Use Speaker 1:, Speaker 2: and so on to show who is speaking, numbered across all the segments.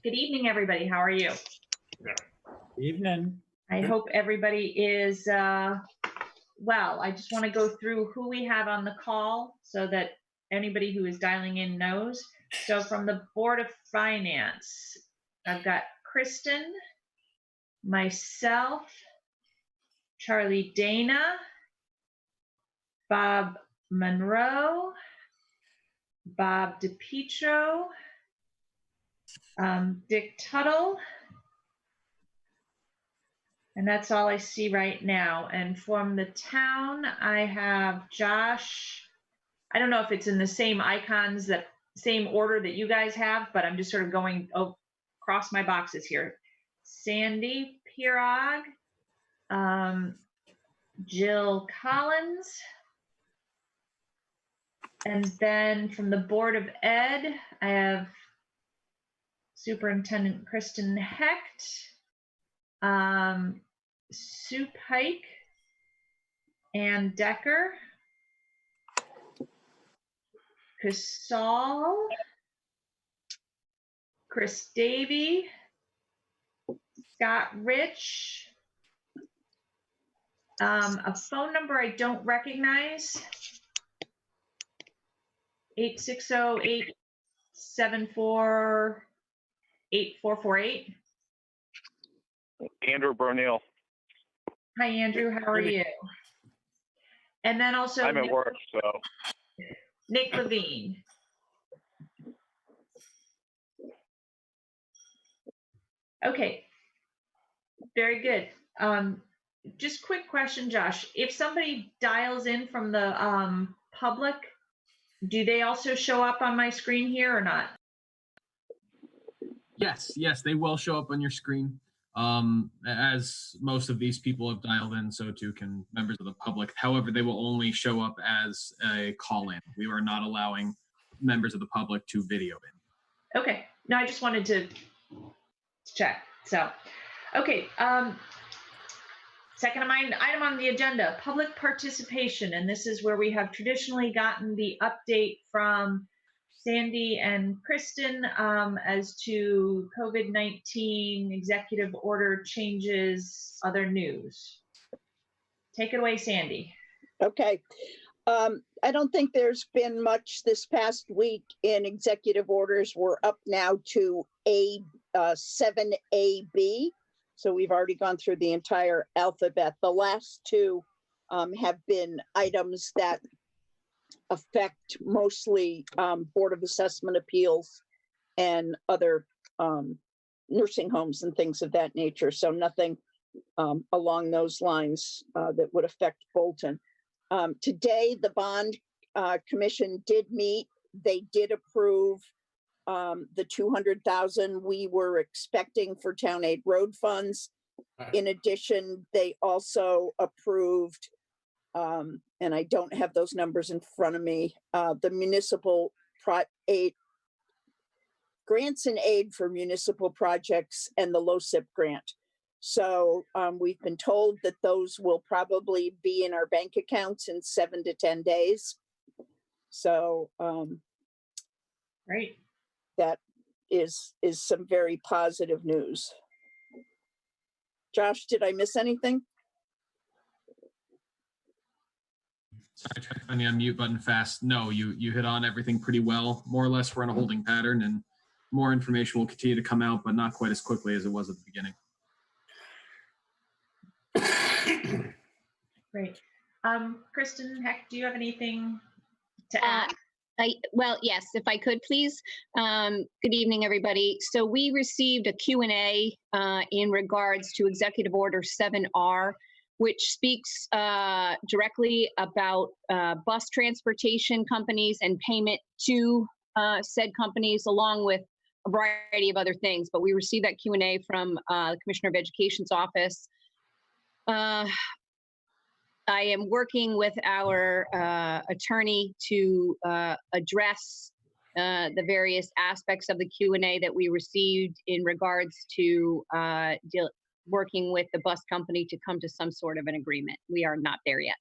Speaker 1: Good evening, everybody. How are you?
Speaker 2: Evening.
Speaker 1: I hope everybody is well. I just want to go through who we have on the call so that anybody who is dialing in knows. So from the Board of Finance, I've got Kristen, myself, Charlie Dana, Bob Monroe, Bob DiPietro, Dick Tuttle, and that's all I see right now. And from the town, I have Josh. I don't know if it's in the same icons, that same order that you guys have, but I'm just sort of going across my boxes here. Sandy Pirog, Jill Collins, and then from the Board of Ed, I have Superintendent Kristen Hecht, Sue Pike, Ann Decker, Casal, Chris Davey, Scott Rich, a phone number I don't recognize, 860-874-8448.
Speaker 3: Andrew Burnell.
Speaker 1: Hi, Andrew. How are you? And then also
Speaker 3: I'm at work, so.
Speaker 1: Nick Levine. Okay, very good. Just quick question, Josh. If somebody dials in from the public, do they also show up on my screen here or not?
Speaker 4: Yes, they will show up on your screen. As most of these people have dialed in, so too can members of the public. However, they will only show up as a call-in. We are not allowing members of the public to video in.
Speaker 1: Okay. No, I just wanted to check. So, okay. Second item on the agenda, public participation. And this is where we have traditionally gotten the update from Sandy and Kristen as to COVID-19 executive order changes, other news. Take it away, Sandy.
Speaker 5: Okay. I don't think there's been much this past week in executive orders. We're up now to 7AB. So we've already gone through the entire alphabet. The last two have been items that affect mostly Board of Assessment appeals and other nursing homes and things of that nature. So nothing along those lines that would affect Bolton. Today, the bond commission did meet. They did approve the $200,000 we were expecting for town aid road funds. In addition, they also approved, and I don't have those numbers in front of me, the municipal aid, grants and aid for municipal projects and the LoCIP grant. So we've been told that those will probably be in our bank accounts in 7 to 10 days. So
Speaker 1: Great.
Speaker 5: That is some very positive news. Josh, did I miss anything?
Speaker 4: Sorry, I tried to find the unmute button fast. No, you hit on everything pretty well. More or less, we're in a holding pattern, and more information will continue to come out, but not quite as quickly as it was at the beginning.
Speaker 1: Great. Kristen Heck, do you have anything to add?
Speaker 6: Well, yes, if I could, please. Good evening, everybody. So we received a Q&A in regards to Executive Order 7R, which speaks directly about bus transportation companies and payment to said companies, along with a variety of other things. But we received that Q&A from the Commissioner of Education's office. I am working with our attorney to address the various aspects of the Q&A that we received in regards to working with the bus company to come to some sort of an agreement. We are not there yet.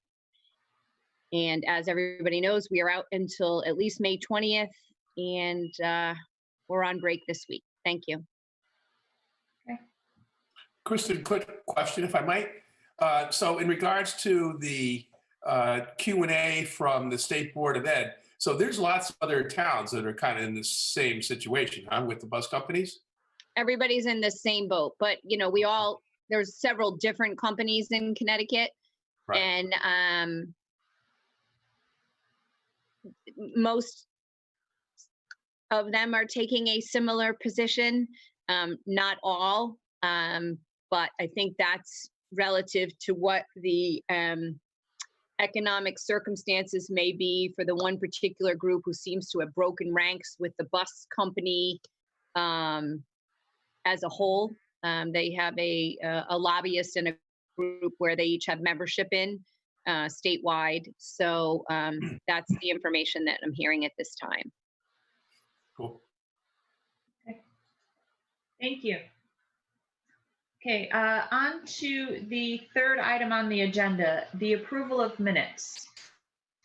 Speaker 6: And as everybody knows, we are out until at least May 20th, and we're on break this week. Thank you.
Speaker 2: Kristen, quick question, if I might. So in regards to the Q&A from the State Board of Ed, so there's lots of other towns that are kind of in the same situation, huh, with the bus companies?
Speaker 6: Everybody's in the same boat, but there's several different companies in Connecticut.
Speaker 2: Right.
Speaker 6: And most of them are taking a similar position. Not all, but I think that's relative to what the economic circumstances may be for the one particular group who seems to have broken ranks with the bus company as a whole. They have a lobbyist and a group where they each have membership in statewide. So that's the information that I'm hearing at this time.
Speaker 2: Cool.
Speaker 1: Thank you. Okay, on to the third item on the agenda, the approval of minutes.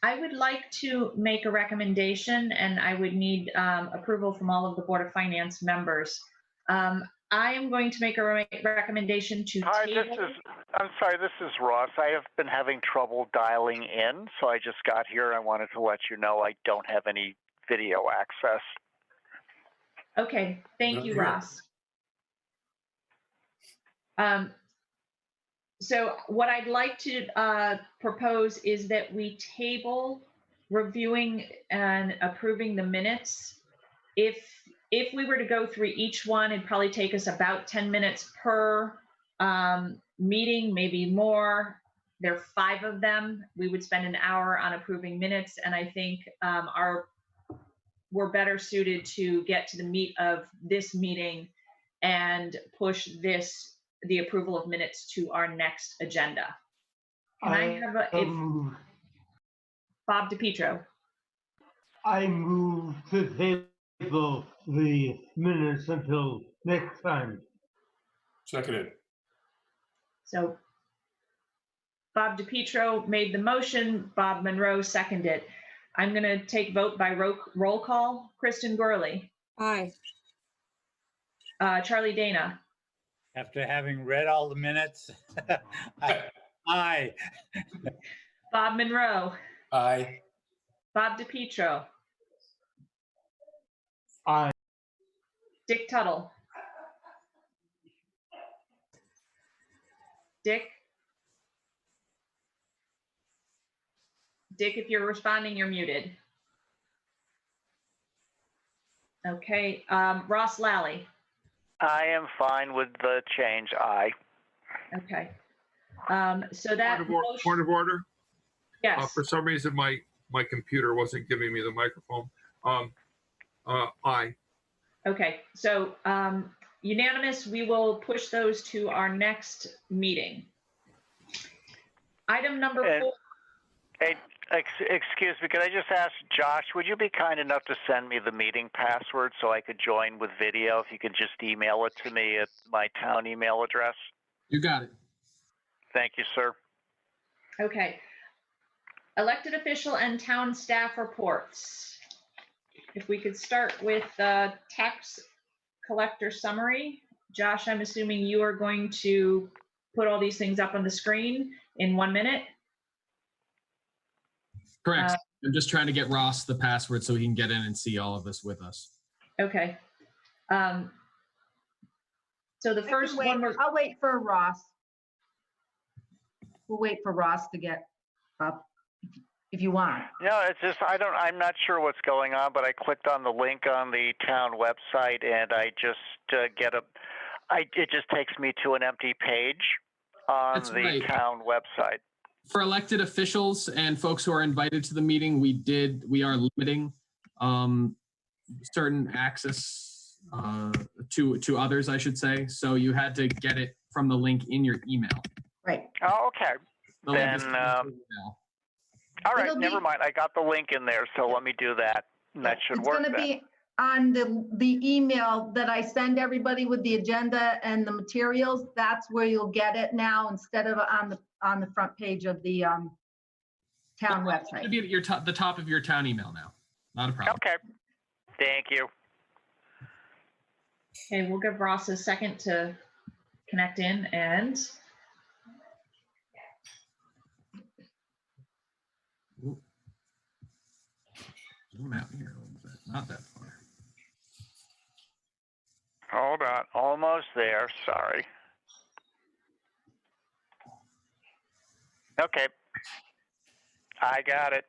Speaker 1: I would like to make a recommendation, and I would need approval from all of the Board of Finance members. I am going to make a recommendation to
Speaker 3: Hi,
Speaker 1: table.
Speaker 3: I'm sorry, this is Ross. I have been having trouble dialing in, so I just got here. I wanted to let you know I don't have any video access.
Speaker 1: Okay, thank you, Ross. So what I'd like to propose is that we table reviewing and approving the minutes. If we were to go through each one, it'd probably take us about 10 minutes per meeting, maybe more. There are 5 of them. We would spend an hour on approving minutes, and I think we're better suited to get to the meat of this meeting and push the approval of minutes to our next agenda. Can I have Bob DiPietro?
Speaker 7: I move to table the minutes until next time.
Speaker 2: Seconded.
Speaker 1: So Bob DiPietro made the motion, Bob Monroe seconded. I'm going to take vote by roll call. Kristen Gorley.
Speaker 8: Aye.
Speaker 1: Charlie Dana.
Speaker 9: After having read all the minutes, aye.
Speaker 1: Bob Monroe.
Speaker 2: Aye.
Speaker 1: Bob DiPietro.
Speaker 7: Aye.
Speaker 1: Dick Tuttle. Dick? Dick, if you're responding, you're muted. Okay, Ross Lally.
Speaker 3: I am fine with the change, aye.
Speaker 1: Okay. So that
Speaker 10: Point of order.
Speaker 1: yes.
Speaker 10: For some reason, my computer wasn't giving me the microphone. Aye.
Speaker 1: Okay, so unanimous, we will push those to our next meeting. Item number 4.
Speaker 3: Hey, excuse me, could I just ask Josh, would you be kind enough to send me the meeting password so I could join with video? If you could just email it to me at my town email address.
Speaker 4: You got it.
Speaker 3: Thank you, sir.
Speaker 1: Okay. Elected official and town staff reports. If we could start with the tax collector summary. Josh, I'm assuming you are going to put all these things up on the screen in 1 minute.
Speaker 4: Correct. I'm just trying to get Ross the password so he can get in and see all of this with us.
Speaker 1: Okay. So the first one,
Speaker 8: I'll wait for Ross. We'll wait for Ross to get up if you want.
Speaker 3: No, it's just I'm not sure what's going on, but I clicked on the link on the town website and I just it just takes me to an empty page on
Speaker 4: That's
Speaker 3: the
Speaker 4: right.
Speaker 3: town website.
Speaker 4: For elected officials and folks who are invited to the meeting, we are limiting certain access to others, I should say. So you had to get it from the link in your email.
Speaker 8: Right.
Speaker 3: Oh, okay.
Speaker 4: The link is
Speaker 3: Then,
Speaker 4: in your email.
Speaker 3: All right,
Speaker 8: It'll
Speaker 3: never
Speaker 8: be-
Speaker 3: mind. I got the link in there, so let me do that. And that should
Speaker 8: It's
Speaker 3: work
Speaker 8: going to
Speaker 3: then.
Speaker 8: be on the email that I send everybody with the agenda and the materials. That's where you'll get it now instead of on the front page of the town
Speaker 4: It's going
Speaker 8: website.
Speaker 4: to be at the top of your town email now. Not a problem.
Speaker 3: Okay. Thank you.
Speaker 1: okay, we'll give Ross a second to connect in and
Speaker 4: Ooh. Zoom out here a little bit. Not that far.
Speaker 3: Hold on, almost there. Sorry. Okay, I got it.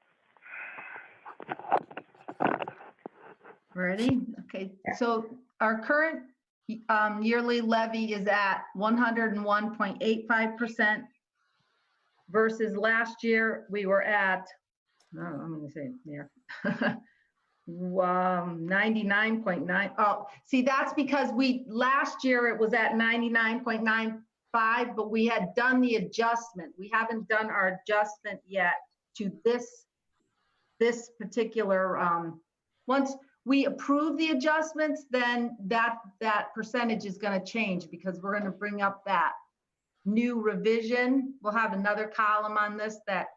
Speaker 8: Ready? Okay, so our current yearly levy is at 101.85% versus last year, we were at, no, I'm gonna say it there. 99.9. Oh, see, that's because last year it was at 99.95, but we had done the adjustment. We haven't done our adjustment yet to this particular, once we approve the adjustments, then that percentage is going to change because we're going to bring up that new revision. We'll have another column on this that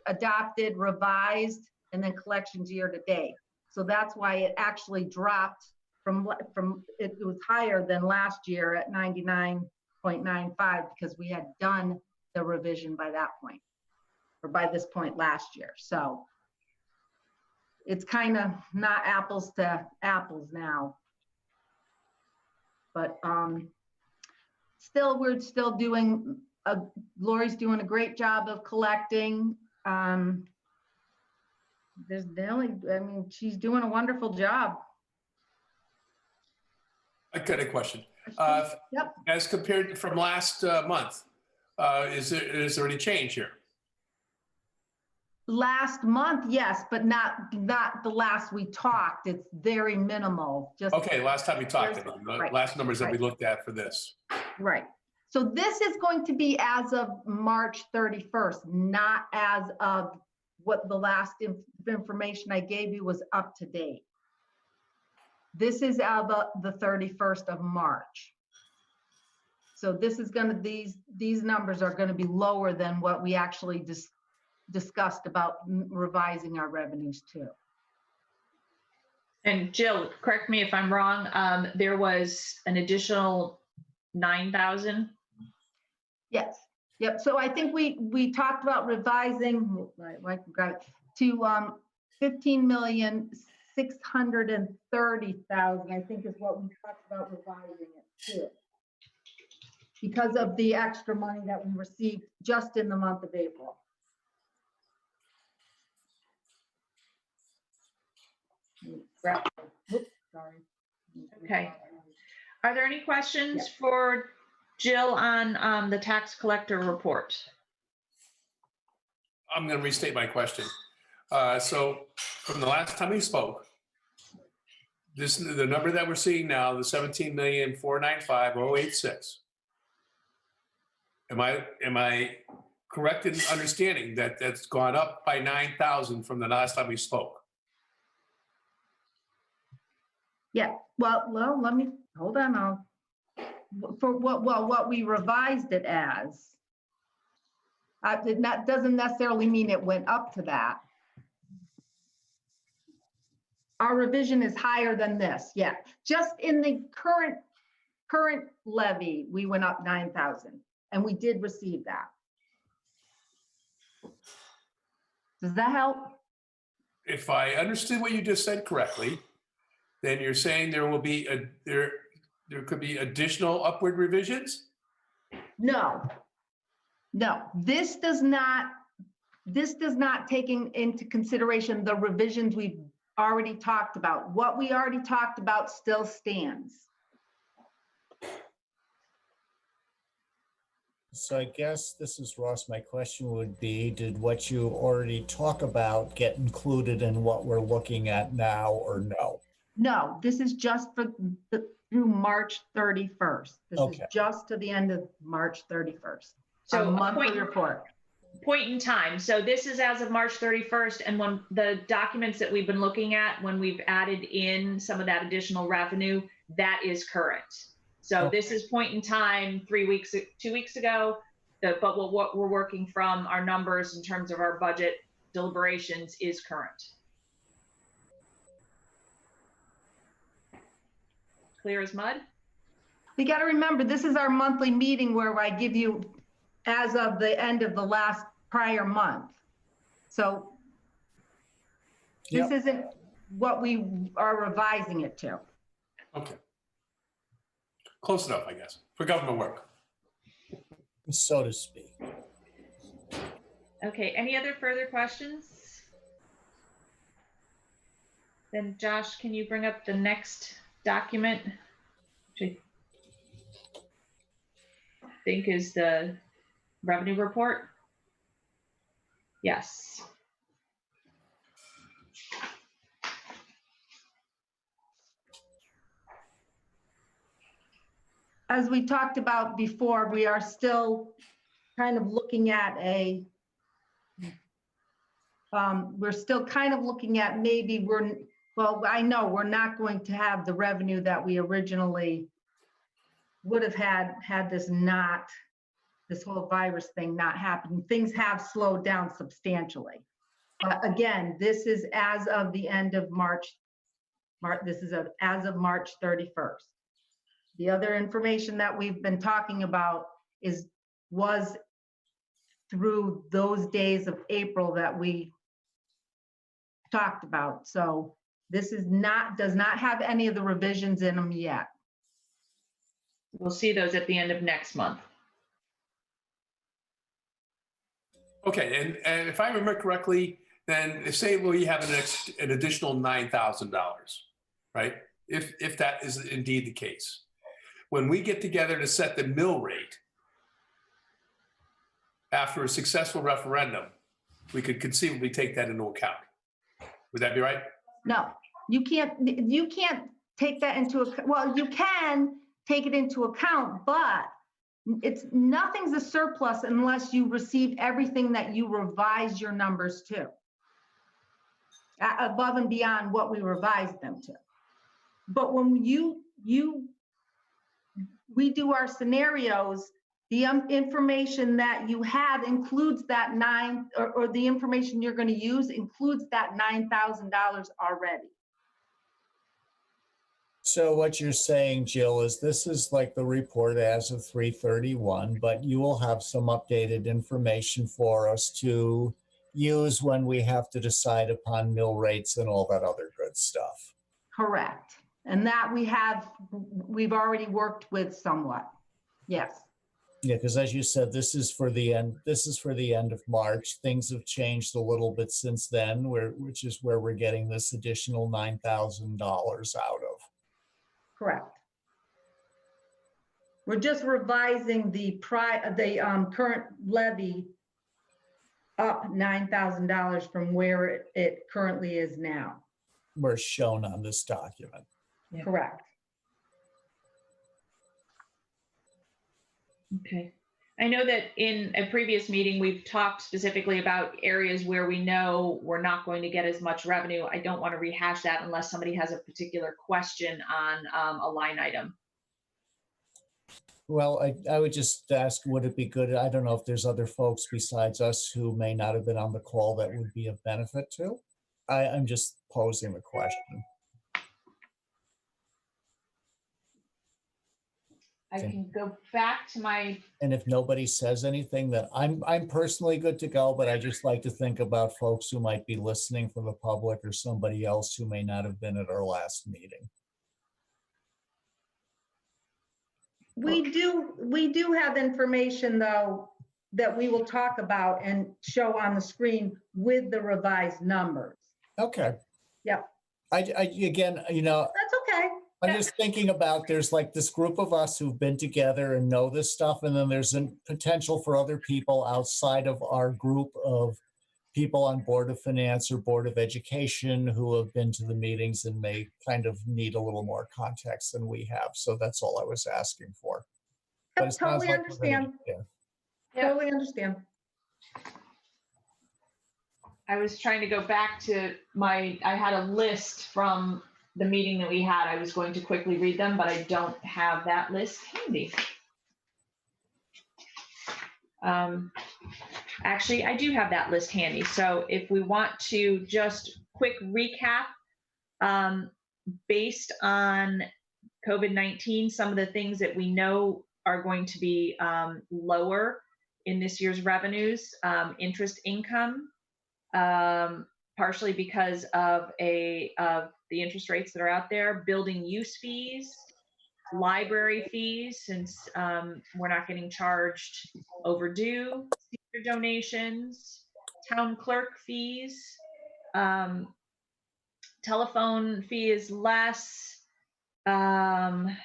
Speaker 8: adopted, revised, and then collections year to date. So that's why it actually dropped from it was higher than last year at 99.95 because we had done the revision by that point, or by this point last year. So it's kind of not apples to apples now. But still, we're still doing, Lori's doing a great job of collecting. She's doing a wonderful job.
Speaker 2: I got a question.
Speaker 8: Yep.
Speaker 2: As compared from last month, is there any change here?
Speaker 8: Last month, yes, but not the last we talked. It's very minimal. Just
Speaker 2: Okay, last time we talked,
Speaker 8: Right.
Speaker 2: last numbers that we looked at for this.
Speaker 8: right. So this is going to be as of March 31st, not as of what the last information I gave you was up to date. This is as of the 31st of March. So this is going to, these numbers are going to be lower than what we actually discussed about revising our revenues too.
Speaker 1: And Jill, correct me if I'm wrong, there was an additional 9,000.
Speaker 8: Yes. Yep. So I think we talked about revising to 15,630,000. I think is what we talked about revising it to, because of the extra money that we received just in the month of April.
Speaker 1: Right.
Speaker 8: Oops, sorry.
Speaker 1: Okay. Are there any questions for Jill on the tax collector report?
Speaker 2: I'm going to restate my question. So from the last time we spoke, the number that we're seeing now, the 17,495,086. Am I correct in understanding that that's gone up by 9,000 from the last time we spoke?
Speaker 8: Yeah. Well, let me hold on. For what we revised it as. That doesn't necessarily mean it went up to that. Our revision is higher than this. Yeah. Just in the current levy, we went up 9,000, and we did receive that. Does that help?
Speaker 2: If I understood what you just said correctly, then you're saying there will be there could be additional upward revisions?
Speaker 8: No. This does not take into consideration the revisions we've already talked about. What we already talked about still stands.
Speaker 11: So I guess this is Ross. My question would be, did what you already talk about get included in what we're looking at now, or no?
Speaker 8: No, this is just through March 31st. This is just to the end of March 31st.
Speaker 1: So
Speaker 8: a monthly report.
Speaker 1: Point in time. So this is as of March 31st. And when the documents that we've been looking at, when we've added in some of that additional revenue, that is current. So this is point in time, 2 weeks ago. But what we're working from, our numbers in terms of our budget deliberations, is current. Clear as mud?
Speaker 8: You got to remember, this is our monthly meeting where I give you as of the end of the last prior month. So this
Speaker 11: Yep.
Speaker 8: isn't what we are revising it to.
Speaker 2: Okay. Close enough, I guess, for government work.
Speaker 11: So to speak.
Speaker 1: Okay, any other further questions? Then Josh, can you bring up the next document? Which I think is the revenue report. Yes.
Speaker 8: As we talked about before, we are still kind of looking at we're still kind of looking at maybe well, I know we're not going to have the revenue that we originally would have had this whole virus thing not happen. Things have slowed down substantially. But again, this is as of the end of March. This is as of March 31st. The other information that we've been talking about was through those days of April that we talked about. So this does not have any of the revisions in them yet.
Speaker 1: We'll see those at the end of next month.
Speaker 2: Okay, and if I remember correctly, then say we have an additional $9,000, right? If that is indeed the case. When we get together to set the mill rate after a successful referendum, we could conceivably take that into account. Would that be right?
Speaker 8: No, you can't take that into account. Well, you can take it into account, but nothing's a surplus unless you receive everything that you revise your numbers to, above and beyond what we revised them to. But when we do our scenarios, the information that you have includes that or the information you're going to use includes that $9,000 already.
Speaker 11: So what you're saying, Jill, is this is like the report as of 3/31, but you will have some updated information for us to use when we have to decide upon mill rates and all that other good stuff.
Speaker 8: Correct. And that we've already worked with somewhat. Yes.
Speaker 11: Yeah, because as you said, this is for the end of March. Things have changed a little bit since then, which is where we're getting this additional $9,000 out of.
Speaker 8: Correct. We're just revising the current levy up $9,000 from where it currently is now.
Speaker 11: Where shown on this document.
Speaker 1: Yeah.
Speaker 8: Correct.
Speaker 1: Okay. I know that in a previous meeting, we've talked specifically about areas where we know we're not going to get as much revenue. I don't want to rehash that unless somebody has a particular question on a line item.
Speaker 11: Well, I would just ask, would it be good? I don't know if there's other folks besides us who may not have been on the call that would be of benefit to. I'm just posing the question.
Speaker 1: I can go back to my.
Speaker 11: And if nobody says anything, then I'm personally good to go, but I just like to think about folks who might be listening from the public or somebody else who may not have been at our last meeting.
Speaker 8: We do have information though that we will talk about and show on the screen with the revised numbers.
Speaker 11: Okay.
Speaker 8: Yep.
Speaker 11: Again, you know,
Speaker 8: That's okay.
Speaker 11: I'm just thinking about there's like this group of us who've been together and know this stuff, and then there's a potential for other people outside of our group of people on Board of Finance or Board of Education who have been to the meetings and may kind of need a little more context than we have. So that's all I was asking for.
Speaker 8: Yep, totally understand. Totally understand.
Speaker 1: I was trying to go back to I had a list from the meeting that we had. I was going to quickly read them, but I don't have that list handy. Actually, I do have that list handy. So if we want to just quick recap, based on COVID-19, some of the things that we know are going to be lower in this year's revenues, interest income, partially because of the interest rates that are out there, building use fees, library fees, since we're not getting charged overdue, senior donations, town clerk fees, telephone fee is less, and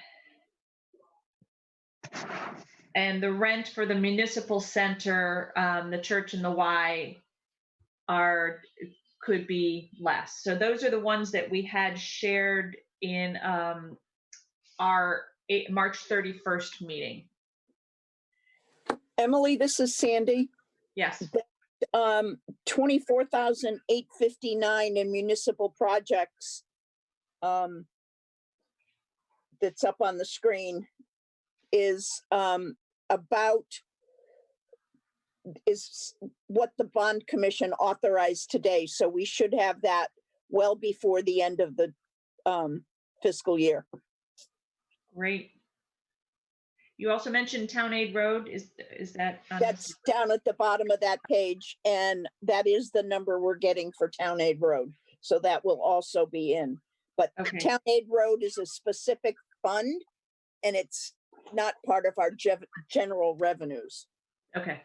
Speaker 1: the rent for the municipal center, the church and the Y could be less. So those are the ones that we had shared in our March 31st meeting.
Speaker 5: Emily, this is Sandy.
Speaker 1: Yes.
Speaker 5: 24,859 in municipal projects. That's up on the screen is what the bond commission authorized today. So we should have that well before the end of the fiscal year.
Speaker 1: Great. You also mentioned Town Aid Road. Is that?
Speaker 5: That's down at the bottom of that page, and that is the number we're getting for Town Aid Road. So that will also be in. But
Speaker 1: Okay.
Speaker 5: Town Aid Road is a specific fund, and it's not part of our general revenues.
Speaker 1: Okay.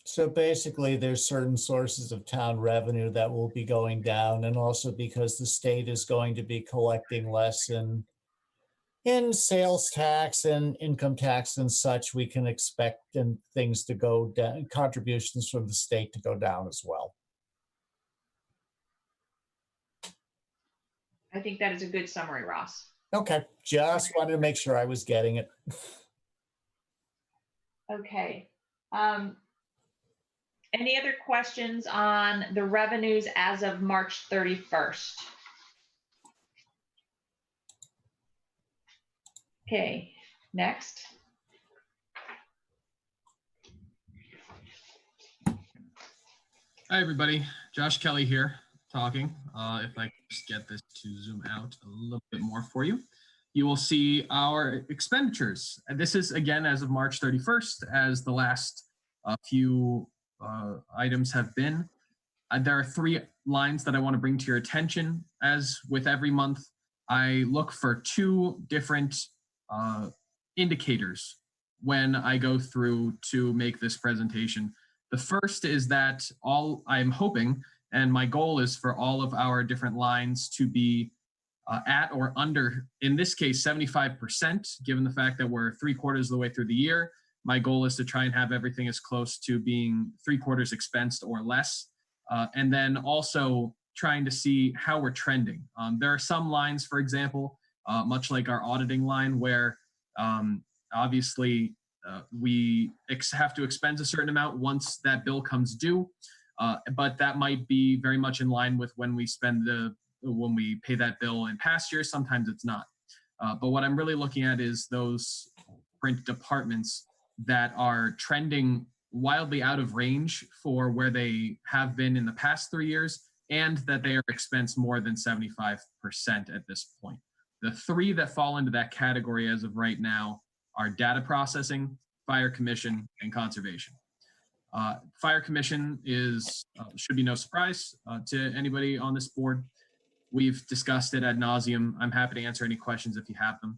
Speaker 11: So basically, there's certain sources of town revenue that will be going down, and also because the state is going to be collecting less in sales tax and income tax and such, we can expect things to go down, contributions from the state to go down as well.
Speaker 1: I think that is a good summary, Ross.
Speaker 11: Okay, just wanted to make sure I was getting it.
Speaker 1: Okay. Any other questions on the revenues as of March 31st? Okay, next.
Speaker 4: Hi, everybody. Josh Kelly here talking. If I just get this to zoom out a little bit more for you, you will see our expenditures. And this is, again, as of March 31st, as the last few items have been. There are three lines that I want to bring to your attention. As with every month, I look for two different indicators when I go through to make this presentation. The first is that I'm hoping, and my goal is for all of our different lines to be at or under, in this case, 75%, given the fact that we're 3/4 of the way through the year. My goal is to try and have everything as close to being 3/4 expensed or less. And then also trying to see how we're trending. There are some lines, for example, much like our auditing line, where obviously we have to expend a certain amount once that bill comes due, but that might be very much in line with when we when we pay that bill in past years. Sometimes it's not. But what I'm really looking at is those different departments that are trending wildly out of range for where they have been in the past 3 years, and that they are expensed more than 75% at this point. The three that fall into that category as of right now are data processing, fire commission, and conservation. Fire commission should be no surprise to anybody on this board. We've discussed it ad nauseum. I'm happy to answer any questions if you have them.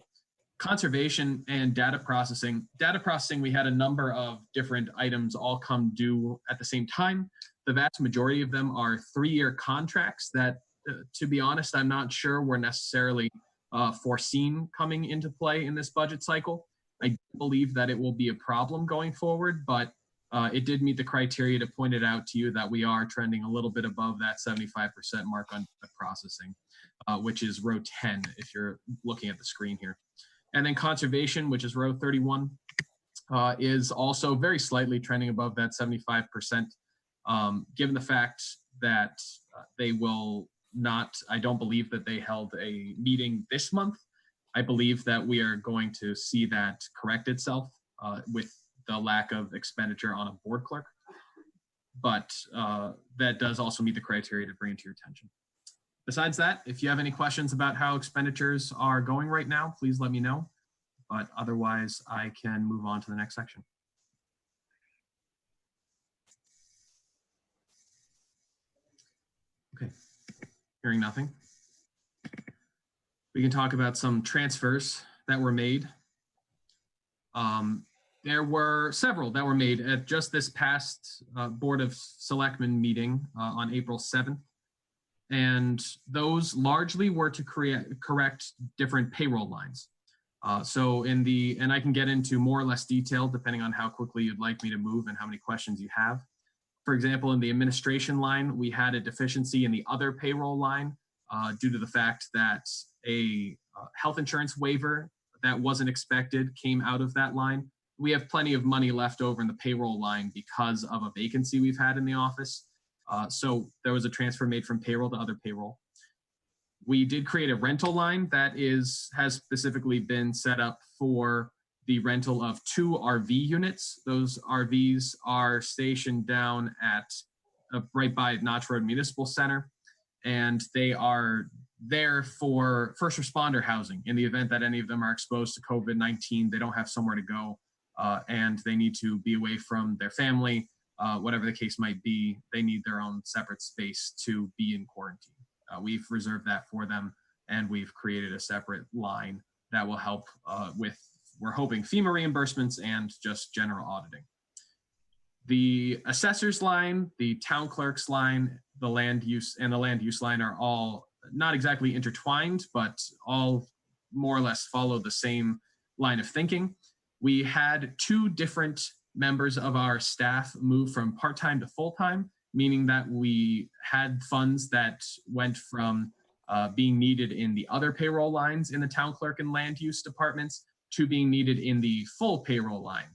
Speaker 4: Conservation and data processing. Data processing, we had a number of different items all come due at the same time. The vast majority of them are 3-year contracts that, to be honest, I'm not sure were necessarily foreseen coming into play in this budget cycle. I believe that it will be a problem going forward, but it did meet the criteria to point it out to you that we are trending a little bit above that 75% mark on processing, which is row 10 if you're looking at the screen here. And then conservation, which is row 31, is also very slightly trending above that 75%, given the fact that they will not, I don't believe that they held a meeting this month. I believe that we are going to see that correct itself with the lack of expenditure on a board clerk. but that does also meet the criteria to bring it to your attention. Besides that, if you have any questions about how expenditures are going right now, please let me know. But otherwise, I can move on to the next section. Okay, hearing nothing. We can talk about some transfers that were made. There were several that were made at just this past Board of Selectmen meeting on April 7th. And those largely were to correct different payroll lines. And I can get into more or less detail depending on how quickly you'd like me to move and how many questions you have. For example, in the administration line, we had a deficiency in the other payroll line due to the fact that a health insurance waiver that wasn't expected came out of that line. We have plenty of money left over in the payroll line because of a vacancy we've had in the office. So there was a transfer made from payroll to other payroll. We did create a rental line that has specifically been set up for the rental of 2 RV units. Those RVs are stationed down at right by Notch Road Municipal Center, and they are there for first responder housing. In the event that any of them are exposed to COVID-19, they don't have somewhere to go, and they need to be away from their family, whatever the case might be. They need their own separate space to be in quarantine. We've reserved that for them, and we've created a separate line that will help with, we're hoping, FEMA reimbursements and just general auditing. The assessor's line, the town clerk's line, the land use line are all not exactly intertwined, but all more or less follow the same line of thinking. We had 2 different members of our staff move from part-time to full-time, meaning that we had funds that went from being needed in the other payroll lines in the town clerk and land use departments to being needed in the full payroll line.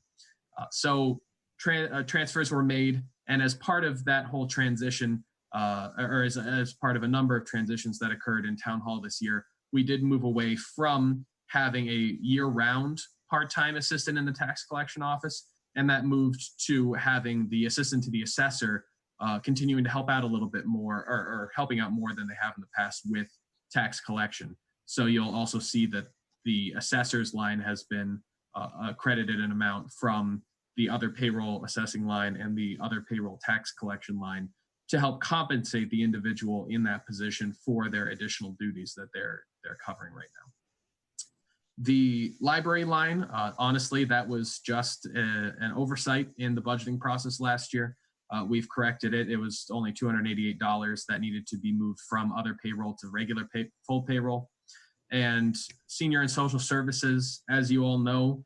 Speaker 4: Transfers were made, and as part of that whole transition, or as part of a number of transitions that occurred in town hall this year, we did move away from having a year-round part-time assistant in the tax collection office, and that moved to having the assistant to the assessor continuing to help out a little bit more, or helping out more than they have in the past with tax collection. So you'll also see that the assessor's line has been credited an amount from the other payroll assessing line and the other payroll tax collection line to help compensate the individual in that position for their additional duties that they're covering right now. The library line, honestly, that was just an oversight in the budgeting process last year. We've corrected it. It was only $288 that needed to be moved from other payroll to regular full payroll. And senior and social services, as you all know,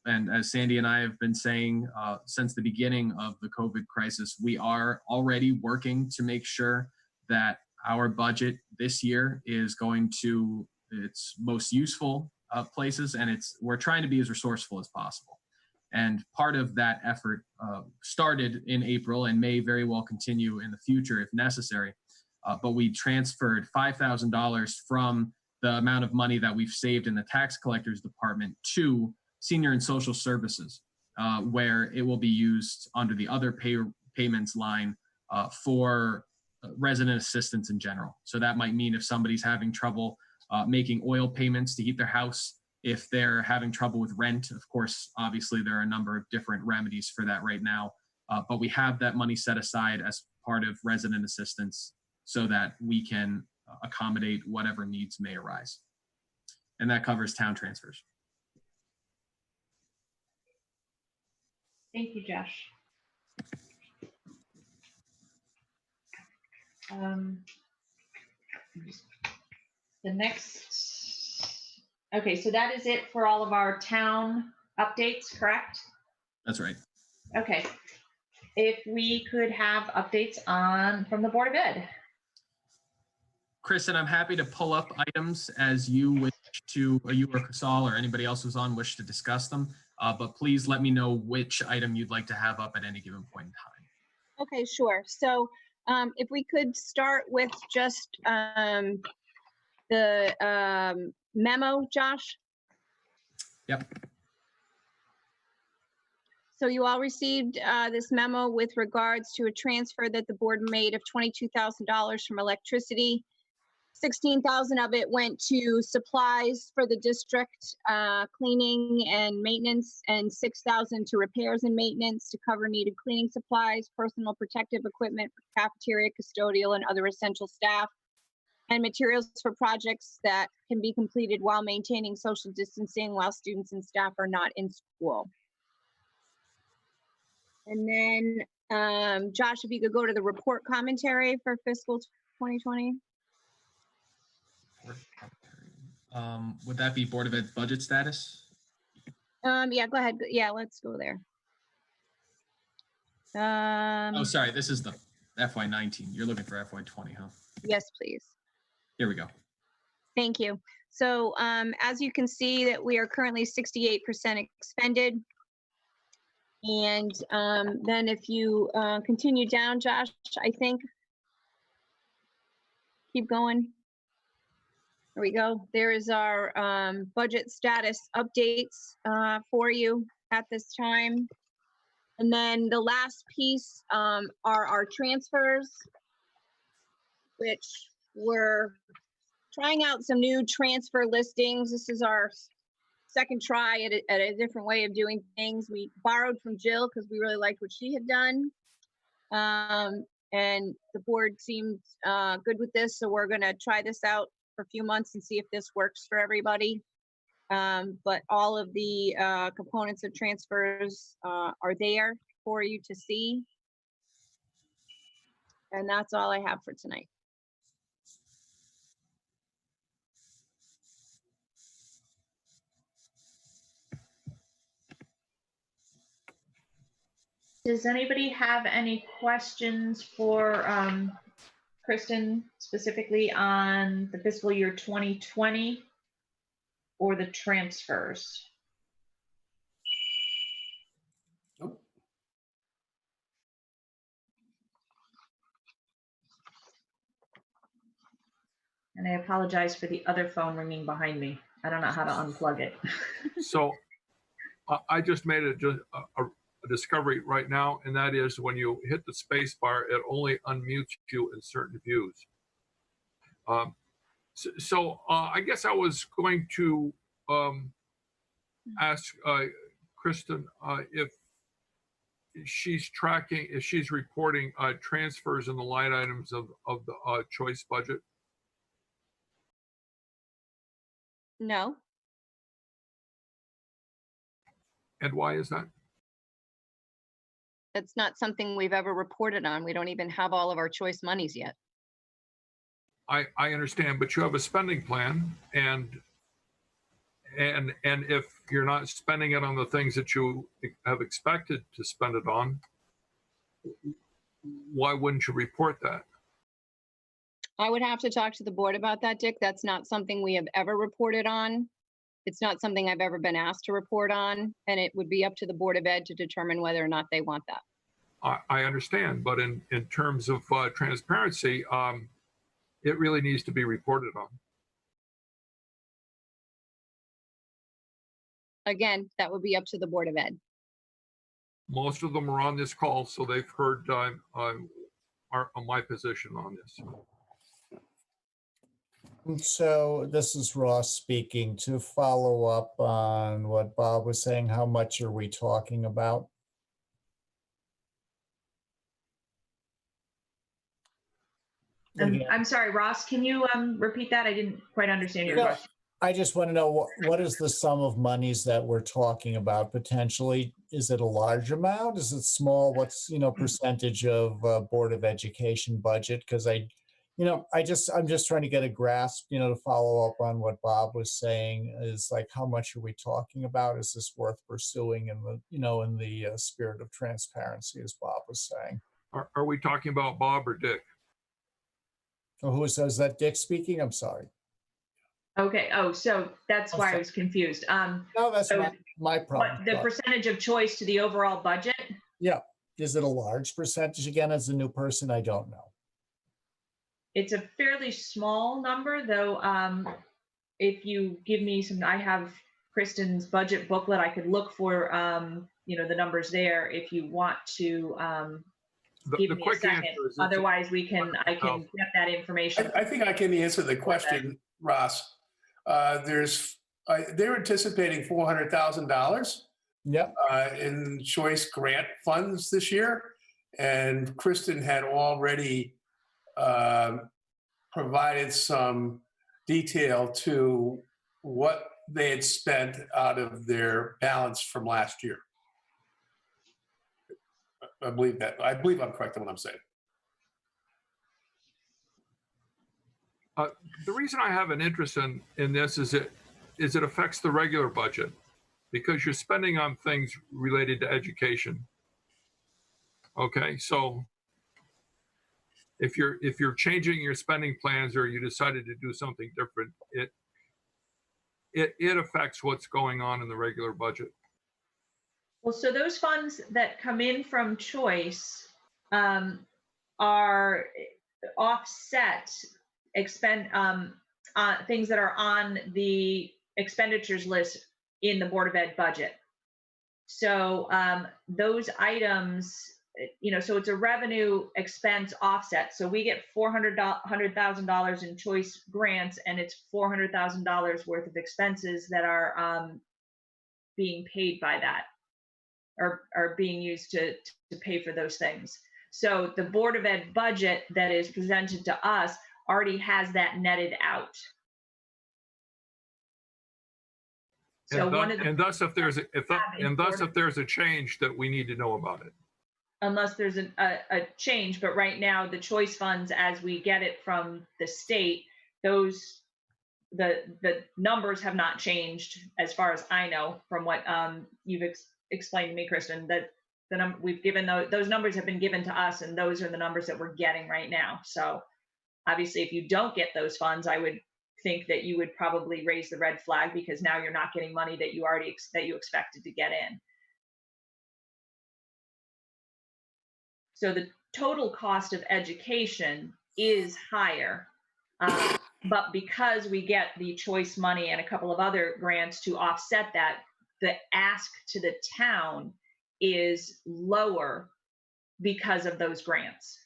Speaker 4: and as Sandy and I have been saying since the beginning of the COVID crisis, we are already working to make sure that our budget this year is going to its most useful places, and we're trying to be as resourceful as possible. And part of that effort started in April and may very well continue in the future if necessary. But we transferred $5,000 from the amount of money that we've saved in the tax collectors department to senior and social services, where it will be used under the other payments line for resident assistance in general. So that might mean if somebody's having trouble making oil payments to heat their house, if they're having trouble with rent, of course, obviously there are a number of different remedies for that right now, but we have that money set aside as part of resident assistance so that we can accommodate whatever needs may arise. And that covers town transfers.
Speaker 1: Thank you, Josh. The next, okay, so that is it for all of our town updates, correct?
Speaker 4: That's right.
Speaker 1: Okay. If we could have updates from the Board of Ed.
Speaker 4: Kristen, I'm happy to pull up items as you wish to, or you or Casal or anybody else who's on wish to discuss them. But please let me know which item you'd like to have up at any given point in time.
Speaker 6: Okay, sure. So if we could start with just the memo, Josh.
Speaker 4: Yep.
Speaker 6: So you all received this memo with regards to a transfer that the board made of $22,000 from electricity. 16,000 of it went to supplies for the district, cleaning and maintenance, and 6,000 to repairs and maintenance to cover needed cleaning supplies, personal protective equipment for cafeteria, custodial, and other essential staff, and materials for projects that can be completed while maintaining social distancing while students and staff are not in school. And then, Josh, if you could go to the report commentary for fiscal 2020.
Speaker 4: Would that be Board of Ed budget status?
Speaker 6: Yeah, go ahead. Yeah, let's go there.
Speaker 4: Oh, sorry, this is the FY19. You're looking for FY20, huh?
Speaker 6: Yes, please.
Speaker 4: Here we go.
Speaker 6: Thank you. So as you can see that we are currently 68% expended. And then if you continue down, Josh, I think, keep going. There we go. There is our budget status updates for you at this time. And then the last piece are our transfers, which we're trying out some new transfer listings. This is our second try at a different way of doing things. We borrowed from Jill because we really liked what she had done. And the board seemed good with this, so we're gonna try this out for a few months and see if this works for everybody. But all of the components of transfers are there for you to see. And that's all I have for tonight.
Speaker 1: Does anybody have any questions for Kristen specifically on the fiscal year 2020 or the transfers?
Speaker 2: Nope.
Speaker 1: And I apologize for the other phone ringing behind me. I don't know how to unplug it.
Speaker 10: So I just made a discovery right now, and that is when you hit the space bar, it only unmutes you in certain views. So I guess I was going to ask Kristen if she's tracking, if she's reporting transfers in the line items of the choice budget.
Speaker 6: No.
Speaker 10: And why is that?
Speaker 6: That's not something we've ever reported on. We don't even have all of our choice monies yet.
Speaker 10: I understand, but you have a spending plan, and if you're not spending it on the things that you have expected to spend it on, why wouldn't you report that?
Speaker 6: I would have to talk to the board about that, Dick. That's not something we have ever reported on. It's not something I've ever been asked to report on, and it would be up to the Board of Ed to determine whether or not they want that.
Speaker 10: I understand, but in terms of transparency, it really needs to be reported on.
Speaker 6: Again, that would be up to the Board of Ed.
Speaker 10: Most of them are on this call, so they've heard my position on this.
Speaker 11: So this is Ross speaking. To follow up on what Bob was saying, how much are we talking about?
Speaker 1: I'm sorry, Ross, can you repeat that? I didn't quite understand your question.
Speaker 11: I just want to know what is the sum of monies that we're talking about potentially? Is it a large amount? Is it small? What's, percentage of Board of Education budget? Because I'm just trying to get a grasp, to follow up on what Bob was saying is like, how much are we talking about? Is this worth pursuing in the, in the spirit of transparency, as Bob was saying?
Speaker 10: Are we talking about Bob or Dick?
Speaker 11: Oh, is that Dick speaking? I'm sorry.
Speaker 1: Okay. Oh, so that's why I was confused.
Speaker 11: No, that's
Speaker 1: so
Speaker 11: my problem.
Speaker 1: What, the percentage of choice to the overall budget?
Speaker 11: Yeah. Is it a large percentage? Again, as a new person, I don't know.
Speaker 1: It's a fairly small number, though. If you give me some, I have Kristen's budget booklet. I could look for, the numbers there if you want to give
Speaker 10: The
Speaker 1: me a
Speaker 10: quick
Speaker 1: second.
Speaker 10: answer is
Speaker 1: Otherwise, I can get that information.
Speaker 2: I think I can answer the question, Ross. They're anticipating $400,000
Speaker 11: Yep.
Speaker 2: in choice grant funds this year. And Kristen had already provided some detail to what they had spent out of their balance from last year. I believe I'm correct in what I'm saying.
Speaker 10: The reason I have an interest in this is it affects the regular budget because you're spending on things related to education. Okay, so if you're changing your spending plans or you decided to do something different, it affects what's going on in the regular budget.
Speaker 1: Well, so those funds that come in from choice are offset things that are on the expenditures list in the Board of Ed budget. So those items, so it's a revenue expense offset. So we get $400,000 in choice grants, and it's $400,000 worth of expenses that are being paid by that, or are being used to pay for those things. So the Board of Ed budget that is presented to us already has that netted out. So
Speaker 10: and thus if there's a change that we need to know about it.
Speaker 1: Unless there's a change, but right now the choice funds, as we get it from the state, the numbers have not changed as far as I know from what you've explained to me, Kristen. That we've given those numbers have been given to us, and those are the numbers that we're getting right now. So obviously, if you don't get those funds, I would think that you would probably raise the red flag, because now you're not getting money that you expected to get in. So the total cost of education is higher, but because we get the choice money and a couple of other grants to offset that, the ask to the town is lower because of those grants.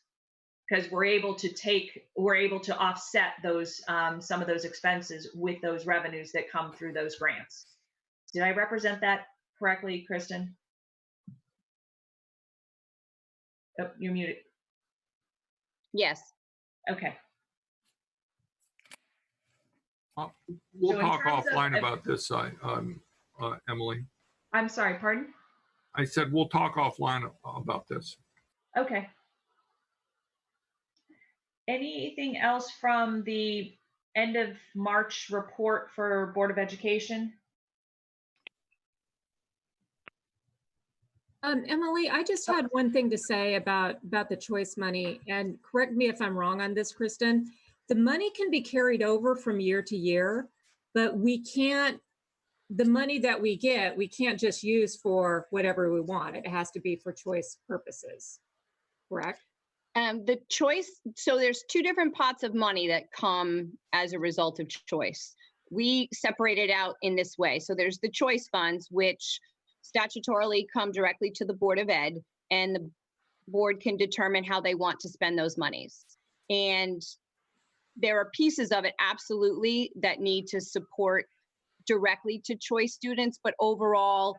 Speaker 1: Because we're able to offset those some of those expenses with those revenues that come through those grants. Did I represent that correctly, Kristen? Oh, you're muted.
Speaker 6: Yes.
Speaker 1: Okay.
Speaker 10: We'll
Speaker 1: So in
Speaker 10: talk
Speaker 1: terms
Speaker 10: offline
Speaker 1: of-
Speaker 10: about this, Emily.
Speaker 1: I'm sorry, pardon?
Speaker 10: I said we'll talk offline about this.
Speaker 1: Okay. Anything else from the end of March report for Board of Education?
Speaker 12: Emily, I just had one thing to say about the choice money, and correct me if I'm wrong on this, Kristen. The money can be carried over from year to year, but the money that we get, we can't just use for whatever we want. It has to be for choice purposes, correct?
Speaker 6: The choice, so there's two different pots of money that come as a result of choice. We separate it out in this way. So there's the choice funds, which statutorily come directly to the Board of Ed, and the board can determine how they want to spend those monies. And there are pieces of it absolutely that need to support directly to choice students, but overall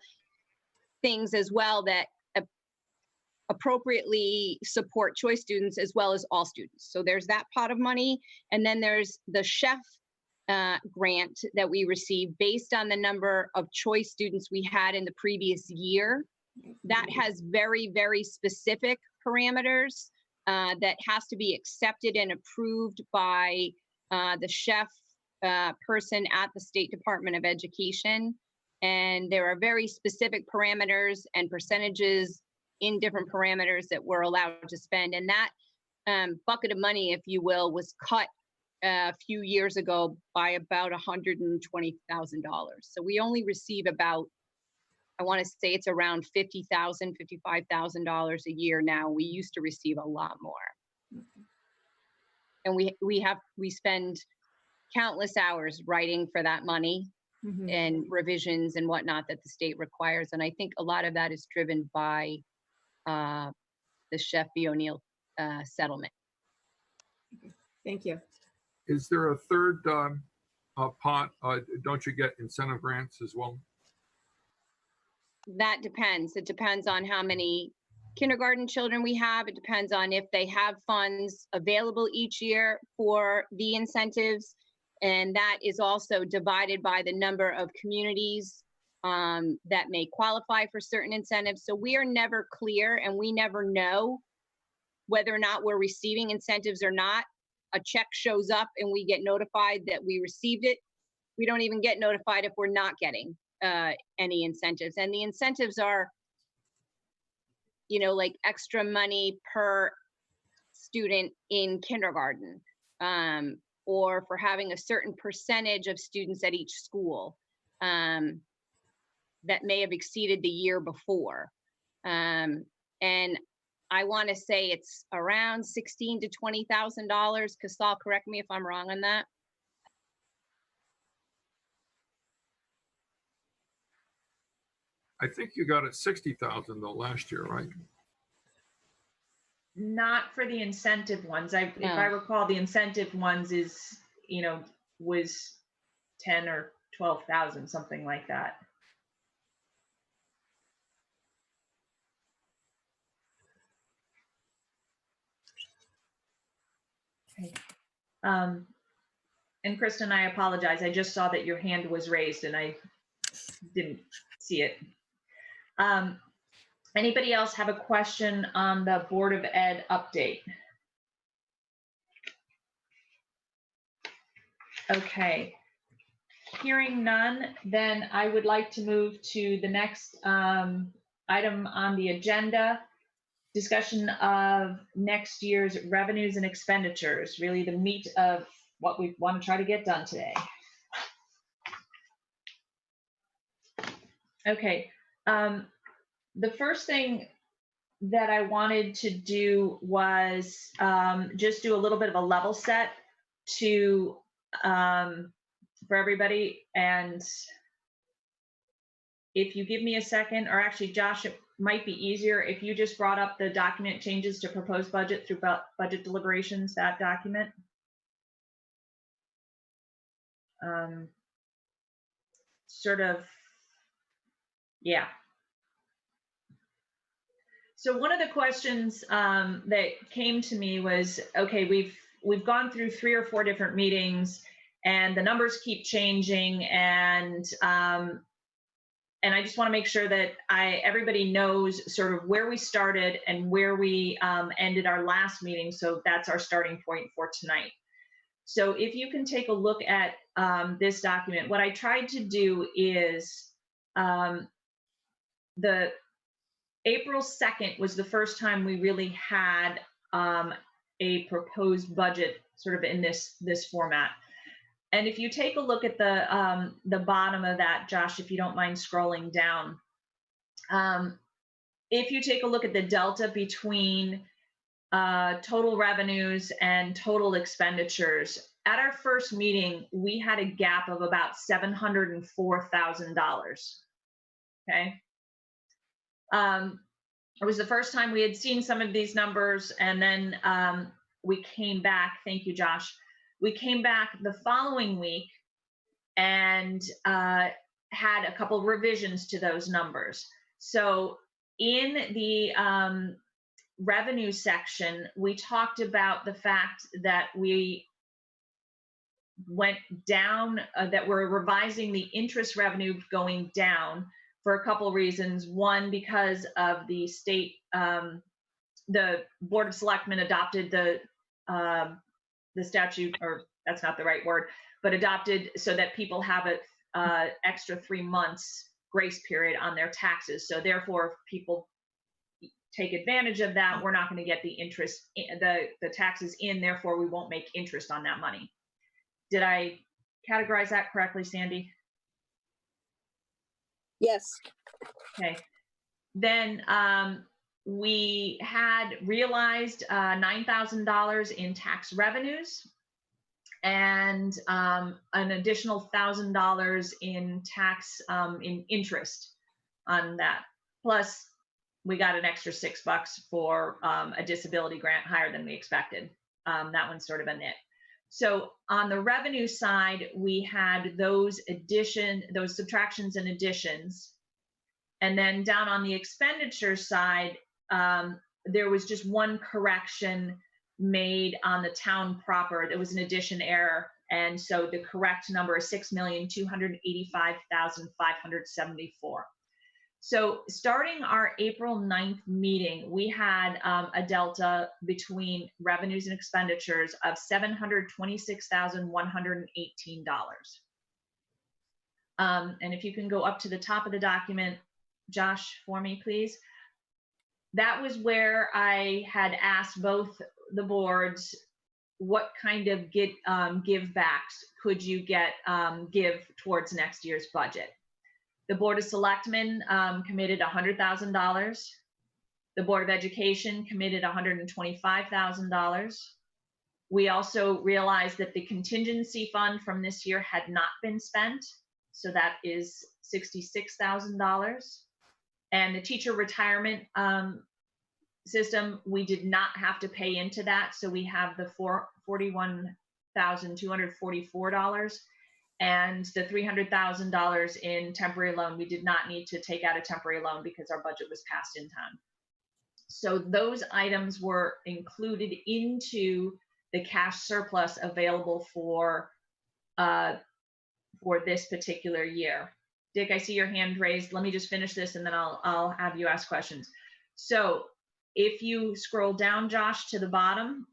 Speaker 6: things as well that appropriately support choice students as well as all students. So there's that pot of money. And then there's the chef grant that we received based on the number of choice students we had in the previous year. That has very, very specific parameters that has to be accepted and approved by the chef person at the State Department of Education. And there are very specific parameters and percentages in different parameters that we're allowed to spend. And that bucket of money, if you will, was cut a few years ago by about $120,000. So we only receive about, I want to say it's around $50,000, $55,000 a year now. We used to receive a lot more. And we spend countless hours writing for that money.
Speaker 12: Mhm.
Speaker 6: and revisions and whatnot that the state requires. And I think a lot of that is driven by the Chef B. O'Neill settlement.
Speaker 12: Thank you.
Speaker 10: Is there a third pot? Don't you get incentive grants as well?
Speaker 6: That depends. It depends on how many kindergarten children we have. It depends on if they have funds available each year for the incentives. And that is also divided by the number of communities that may qualify for certain incentives. So we are never clear, and we never know whether or not we're receiving incentives or not. A check shows up and we get notified that we received it. We don't even get notified if we're not getting any incentives. And the incentives are, you know, like extra money per student in kindergarten, or for having a certain percentage of students at each school that may have exceeded the year before. And I want to say it's around $16,000 to $20,000. Casal, correct me if I'm wrong on that.
Speaker 10: I think you got it 60,000 though last year, right?
Speaker 1: Not for the incentive ones. If I recall, the incentive ones is, you know, was 10 or 12,000, something like that. Okay. And Kristen, I apologize. I just saw that your hand was raised and I didn't see it. Anybody else have a question on the Board of Ed update? Okay. Hearing none, then I would like to move to the next item on the agenda. Discussion of next year's revenues and expenditures, really the meat of what we want to try to get done today. Okay, the first thing that I wanted to do was just do a little bit of a level set to for everybody. And if you give me a second, or actually Josh, it might be easier if you just brought up the document changes to proposed budget through budget deliberations, that document. Sort of, yeah. So one of the questions that came to me was, okay, we've gone through 3 or 4 different meetings and the numbers keep changing, and I just want to make sure that everybody knows sort of where we started and where we ended our last meeting. So that's our starting point for tonight. So if you can take a look at this document, what I tried to do is the April 2nd was the first time we really had a proposed budget sort of in this format. And if you take a look at the bottom of that, Josh, if you don't mind scrolling down, if you take a look at the delta between total revenues and total expenditures, at our first meeting, we had a gap of about $704,000. Okay. It was the first time we had seen some of these numbers, and then we came back. Thank you, Josh. We came back the following week and had a couple revisions to those numbers. So in the revenue section, we talked about the fact that we went down, that we're revising the interest revenue going down for a couple reasons. One, because of the state, the Board of Selectmen adopted the statute, or that's not the right word, but adopted so that people have an extra 3 months grace period on their taxes. So therefore, if people take advantage of that, we're not going to get the interest, the taxes in, therefore we won't make interest on that money. Did I categorize that correctly, Sandy?
Speaker 5: Yes.
Speaker 1: Okay. Then we had realized $9,000 in tax revenues, and an additional $1,000 in tax in interest on that. Plus, we got an extra $6 for a disability grant higher than we expected. That one's sort of a nit. So on the revenue side, we had those subtractions and additions. And then down on the expenditure side, there was just one correction made on the town proper. There was an addition error. And so the correct number is $6,285,574. So starting our April 9th meeting, we had a delta between revenues and expenditures of $726,118. And if you can go up to the top of the document, Josh, for me, please. That was where I had asked both the boards what kind of give backs could you give towards next year's budget. The Board of Selectmen committed $100,000. The Board of Education committed $125,000. We also realized that the contingency fund from this year had not been spent, so that is $66,000. And the teacher retirement system, we did not have to pay into that, so we have the $41,244. And the $300,000 in temporary loan, we did not need to take out a temporary loan because our budget was passed in time. So those items were included into the cash surplus available for this particular year. Dick, I see your hand raised. Let me just finish this and then I'll have you ask questions. So if you scroll down, Josh, to the bottom,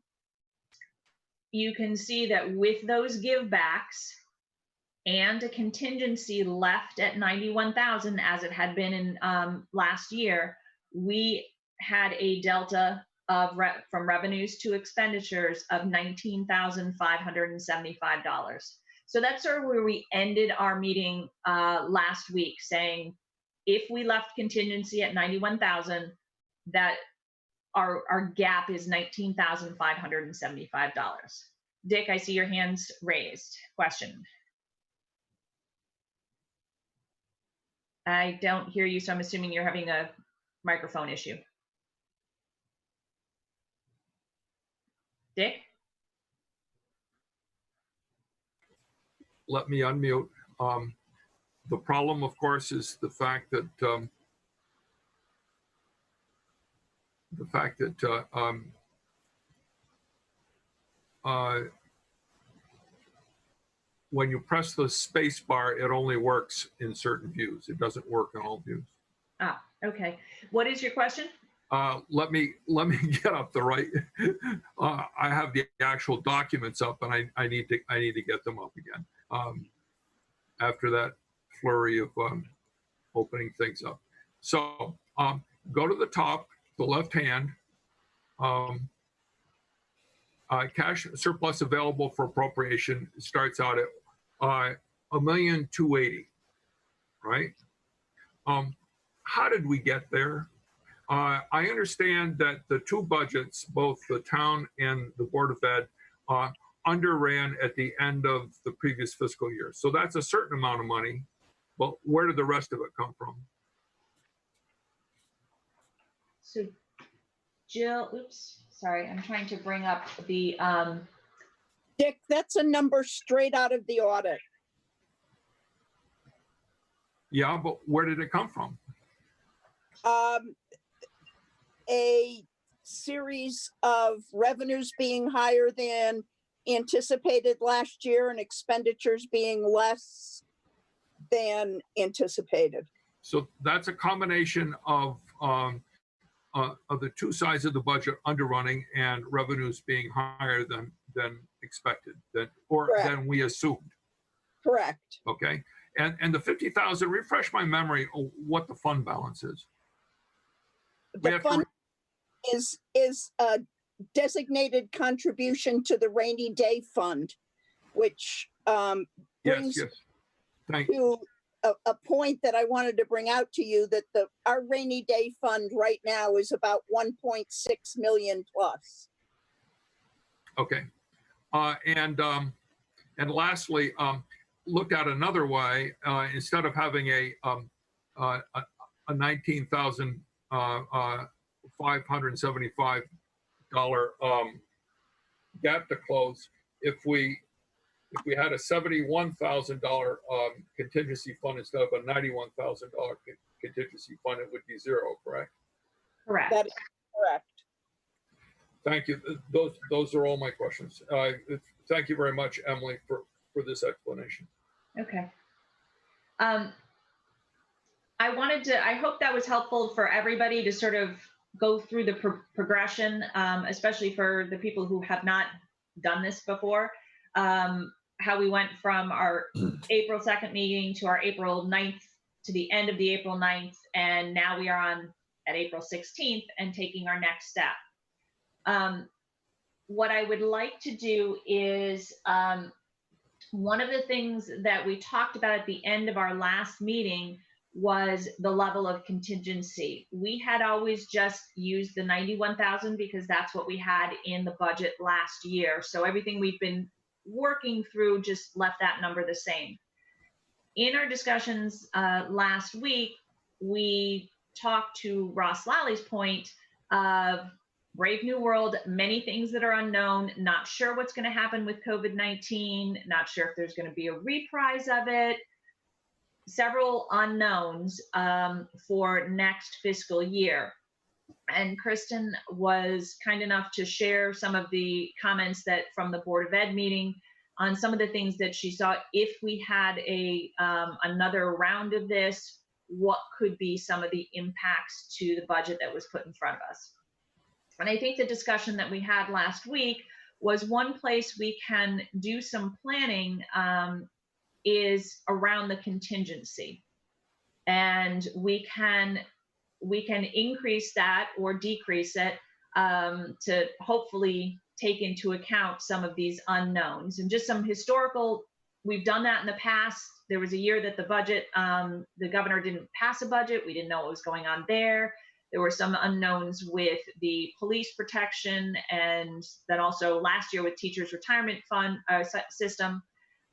Speaker 1: you can see that with those give backs, and a contingency left at 91,000 as it had been in last year, we had a delta of from revenues to expenditures of $19,575. So that's sort of where we ended our meeting last week, saying if we left contingency at 91,000, that our gap is $19,575. Dick, I see your hands raised. Question. I don't hear you, so I'm assuming you're having a microphone issue. Dick?
Speaker 10: Let me unmute. The problem, of course, is the fact that when you press the space bar, it only works in certain views. It doesn't work in all views.
Speaker 1: Ah, okay. What is your question?
Speaker 10: Let me get up the right. I have the actual documents up, and I need to get them up again. After that flurry of opening things up. So go to the top, the left hand. Cash surplus available for appropriation starts out at $1,280,000, right? How did we get there? I understand that the two budgets, both the town and the Board of Ed, underran at the end of the previous fiscal year. So that's a certain amount of money, but where did the rest of it come from?
Speaker 1: So Jill, oops, sorry, I'm trying to bring up the,
Speaker 5: Dick, that's a number straight out of the audit.
Speaker 10: Yeah, but where did it come from?
Speaker 5: A series of revenues being higher than anticipated last year and expenditures being less than anticipated.
Speaker 10: So that's a combination of the two sides of the budget underrunning and revenues being higher than expected, than we assumed.
Speaker 5: Correct.
Speaker 10: Okay, and the 50,000. Refresh my memory of what the fund balance is.
Speaker 5: The fund is a designated contribution to the rainy day fund, which brings to a point that I wanted to bring out to you, that our rainy day fund right now is about 1.6 million plus.
Speaker 10: Okay, and And lastly, look at another way, instead of having a $19,575 gap to close, if we had a $71,000 contingency fund instead of a $91,000 contingency fund, it would be zero, correct?
Speaker 1: Correct.
Speaker 5: That is correct.
Speaker 10: Thank you. Those are all my questions. Thank you very much, Emily, for this explanation.
Speaker 1: Okay. I hope that was helpful for everybody to sort of go through the progression, especially for the people who have not done this before, how we went from our April 2nd meeting to our April 9th to the end of the April 9th, and now we are at April 16th and taking our next step. What I would like to do is, one of the things that we talked about at the end of our last meeting was the level of contingency. We had always just used the 91,000 because that's what we had in the budget last year. So everything we've been working through just left that number the same. In our discussions last week, we talked to Ross Lally's point of Brave New World, many things that are unknown, not sure what's going to happen with COVID-19, not sure if there's going to be a reprise of it, several unknowns for next fiscal year. And Kristen was kind enough to share some of the comments that from the Board of Ed meeting on some of the things that she saw if we had another round of this, what could be some of the impacts to the budget that was put in front of us. And I think the discussion that we had last week was one place we can do some planning is around the contingency. And we can increase that or decrease it to hopefully take into account some of these unknowns. And just some historical, we've done that in the past. There was a year that the budget, the governor didn't pass a budget. We didn't know what was going on there. There were some unknowns with the police protection, and then also last year with teachers' retirement fund system,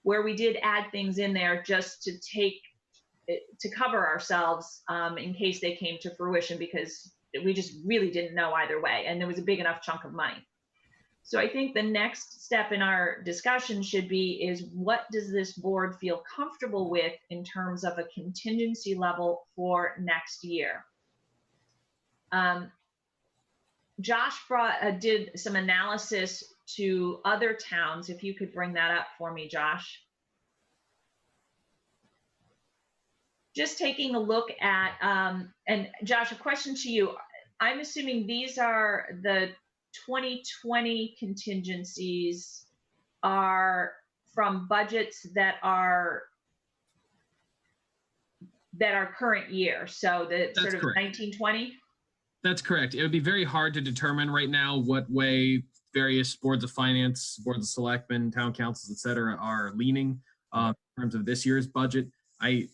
Speaker 1: where we did add things in there just to cover ourselves in case they came to fruition, because we just really didn't know either way, and there was a big enough chunk of money. So I think the next step in our discussion should be is what does this board feel comfortable with in terms of a contingency level for next year? Josh did some analysis to other towns. If you could bring that up for me, Josh. Just taking a look at, and Josh, a question to you. I'm assuming these are the 2020 contingencies are from budgets that are current year. So the
Speaker 4: That's
Speaker 1: sort of
Speaker 4: correct.
Speaker 1: 1920.
Speaker 4: That's correct. It would be very hard to determine right now what way various boards of finance, boards of selectmen, town councils, et cetera, are leaning in terms of this year's budget. I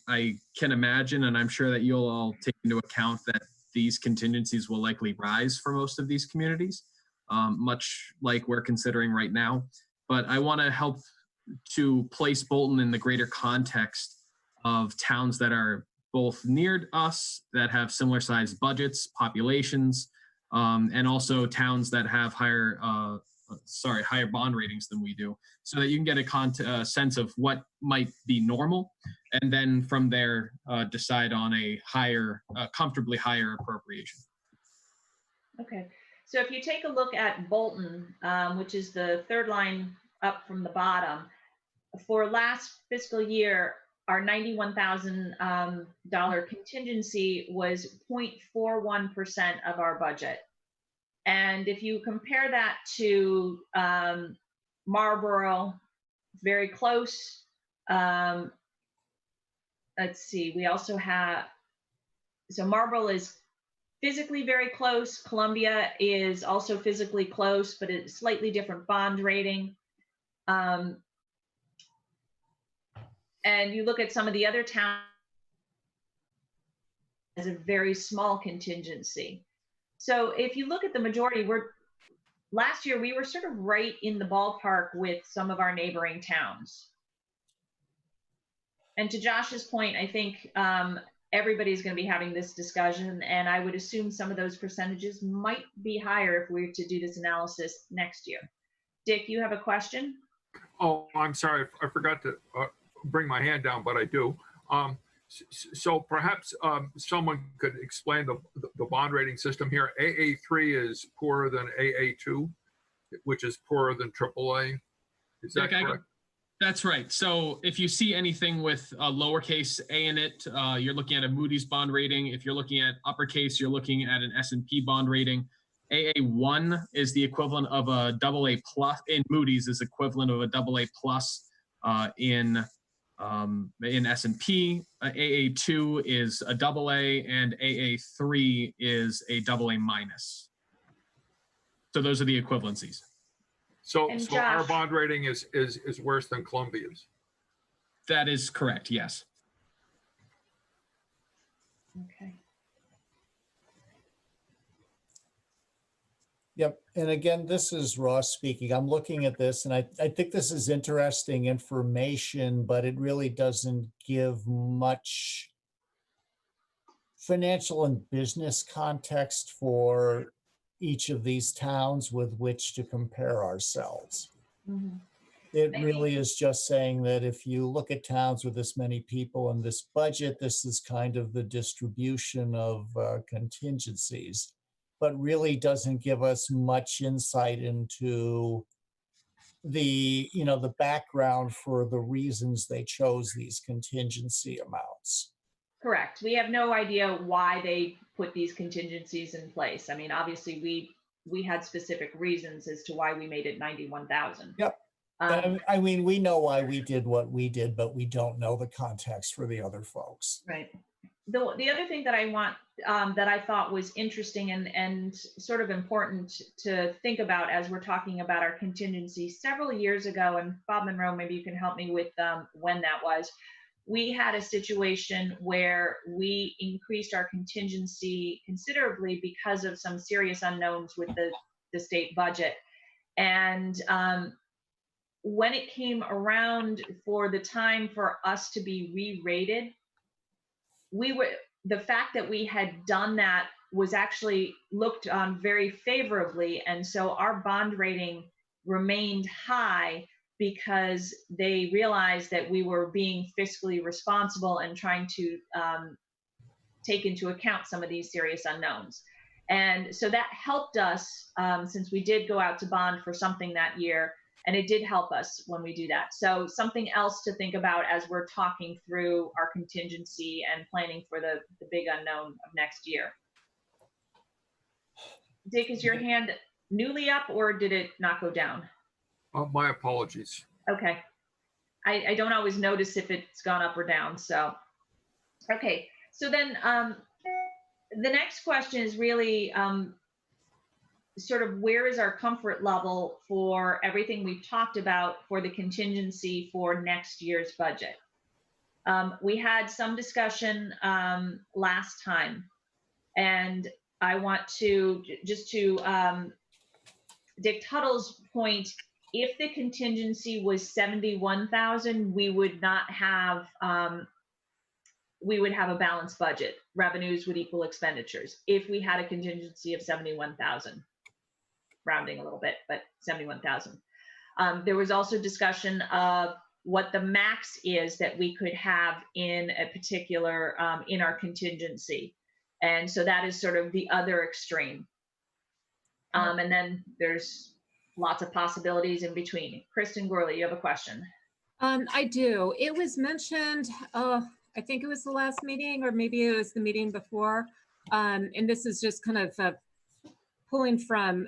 Speaker 4: can imagine, and I'm sure that you'll all take into account that these contingencies will likely rise for most of these communities, much like we're considering right now. But I want to help to place Bolton in the greater context of towns that are both near us, that have similar sized budgets, populations, and also towns that have higher bond ratings than we do, so that you can get a sense of what might be normal, and then from there decide on a higher, comfortably higher appropriation.
Speaker 1: Okay, so if you take a look at Bolton, which is the third line up from the bottom, for last fiscal year, our $91,000 contingency was 0.41% of our budget. And if you compare that to Marlborough, very close. Let's see, we also have, so Marlborough is physically very close. Columbia is also physically close, but it's slightly different bond rating. And you look at some of the other towns as a very small contingency. So if you look at the majority, last year we were sort of right in the ballpark with some of our neighboring towns. And to Josh's point, I think everybody's going to be having this discussion, and I would assume some of those percentages might be higher if we were to do this analysis next year. Dick, you have a question?
Speaker 10: Oh, I'm sorry. I forgot to bring my hand down, but I do. So perhaps someone could explain the bond rating system here. AA3 is poorer than AA2, which is poorer than AAA. Is that correct?
Speaker 4: That's right. So if you see anything with a lowercase a in it, you're looking at a Moody's bond rating. If you're looking at uppercase, you're looking at an S&P bond rating. AA1 is the equivalent of a AA plus in Moody's, is equivalent of a AA plus in S&P. AA2 is a AA, and AA3 is a AA minus. So those are the equivalencies.
Speaker 10: So
Speaker 1: And
Speaker 10: our
Speaker 1: Josh-
Speaker 10: bond rating is worse than Columbia's.
Speaker 4: That is correct, yes.
Speaker 1: Okay.
Speaker 11: Yep. And again, this is Ross speaking. I'm looking at this and I think this is interesting information, but it really doesn't give much financial and business context for each of these towns with which to compare ourselves.
Speaker 1: Mhm.
Speaker 11: It really is just saying that if you look at towns with this many people and this budget, this is kind of the distribution of contingencies, but really doesn't give us much insight into the, the background for the reasons they chose these contingency amounts.
Speaker 1: Correct. We have no idea why they put these contingencies in place. I mean, obviously we had specific reasons as to why we made it 91,000.
Speaker 11: Yep. I mean, we know why we did what we did, but we don't know the context for the other folks.
Speaker 1: Right. The other thing that I want, that I thought was interesting and sort of important to think about as we're talking about our contingency, several years ago, and Bob Monroe, maybe you can help me with when that was, we had a situation where we increased our contingency considerably because of some serious unknowns with the state budget. And when it came around for the time for us to be re-rated, the fact that we had done that was actually looked on very favorably. And so our bond rating remained high because they realized that we were being fiscally responsible and trying to take into account some of these serious unknowns. And so that helped us since we did go out to bond for something that year. And it did help us when we do that. So something else to think about as we're talking through our contingency and planning for the big unknown of next year. Dick, is your hand newly up or did it not go down?
Speaker 10: My apologies.
Speaker 1: Okay. I don't always notice if it's gone up or down. So, okay. So then the next question is really sort of where is our comfort level for everything we've talked about for the contingency for next year's budget? We had some discussion last time, and I want to, just to Dick Tuttle's point, if the contingency was 71,000, we would not have, we would have a balanced budget. Revenues would equal expenditures if we had a contingency of 71,000. Rounding a little bit, but 71,000. There was also discussion of what the max is that we could have in a particular, in our contingency. And so that is sort of the other extreme. And then there's lots of possibilities in between. Kristen Gorley, you have a question.
Speaker 12: I do. It was mentioned, I think it was the last meeting, or maybe it was the meeting before. And this is just kind of pulling from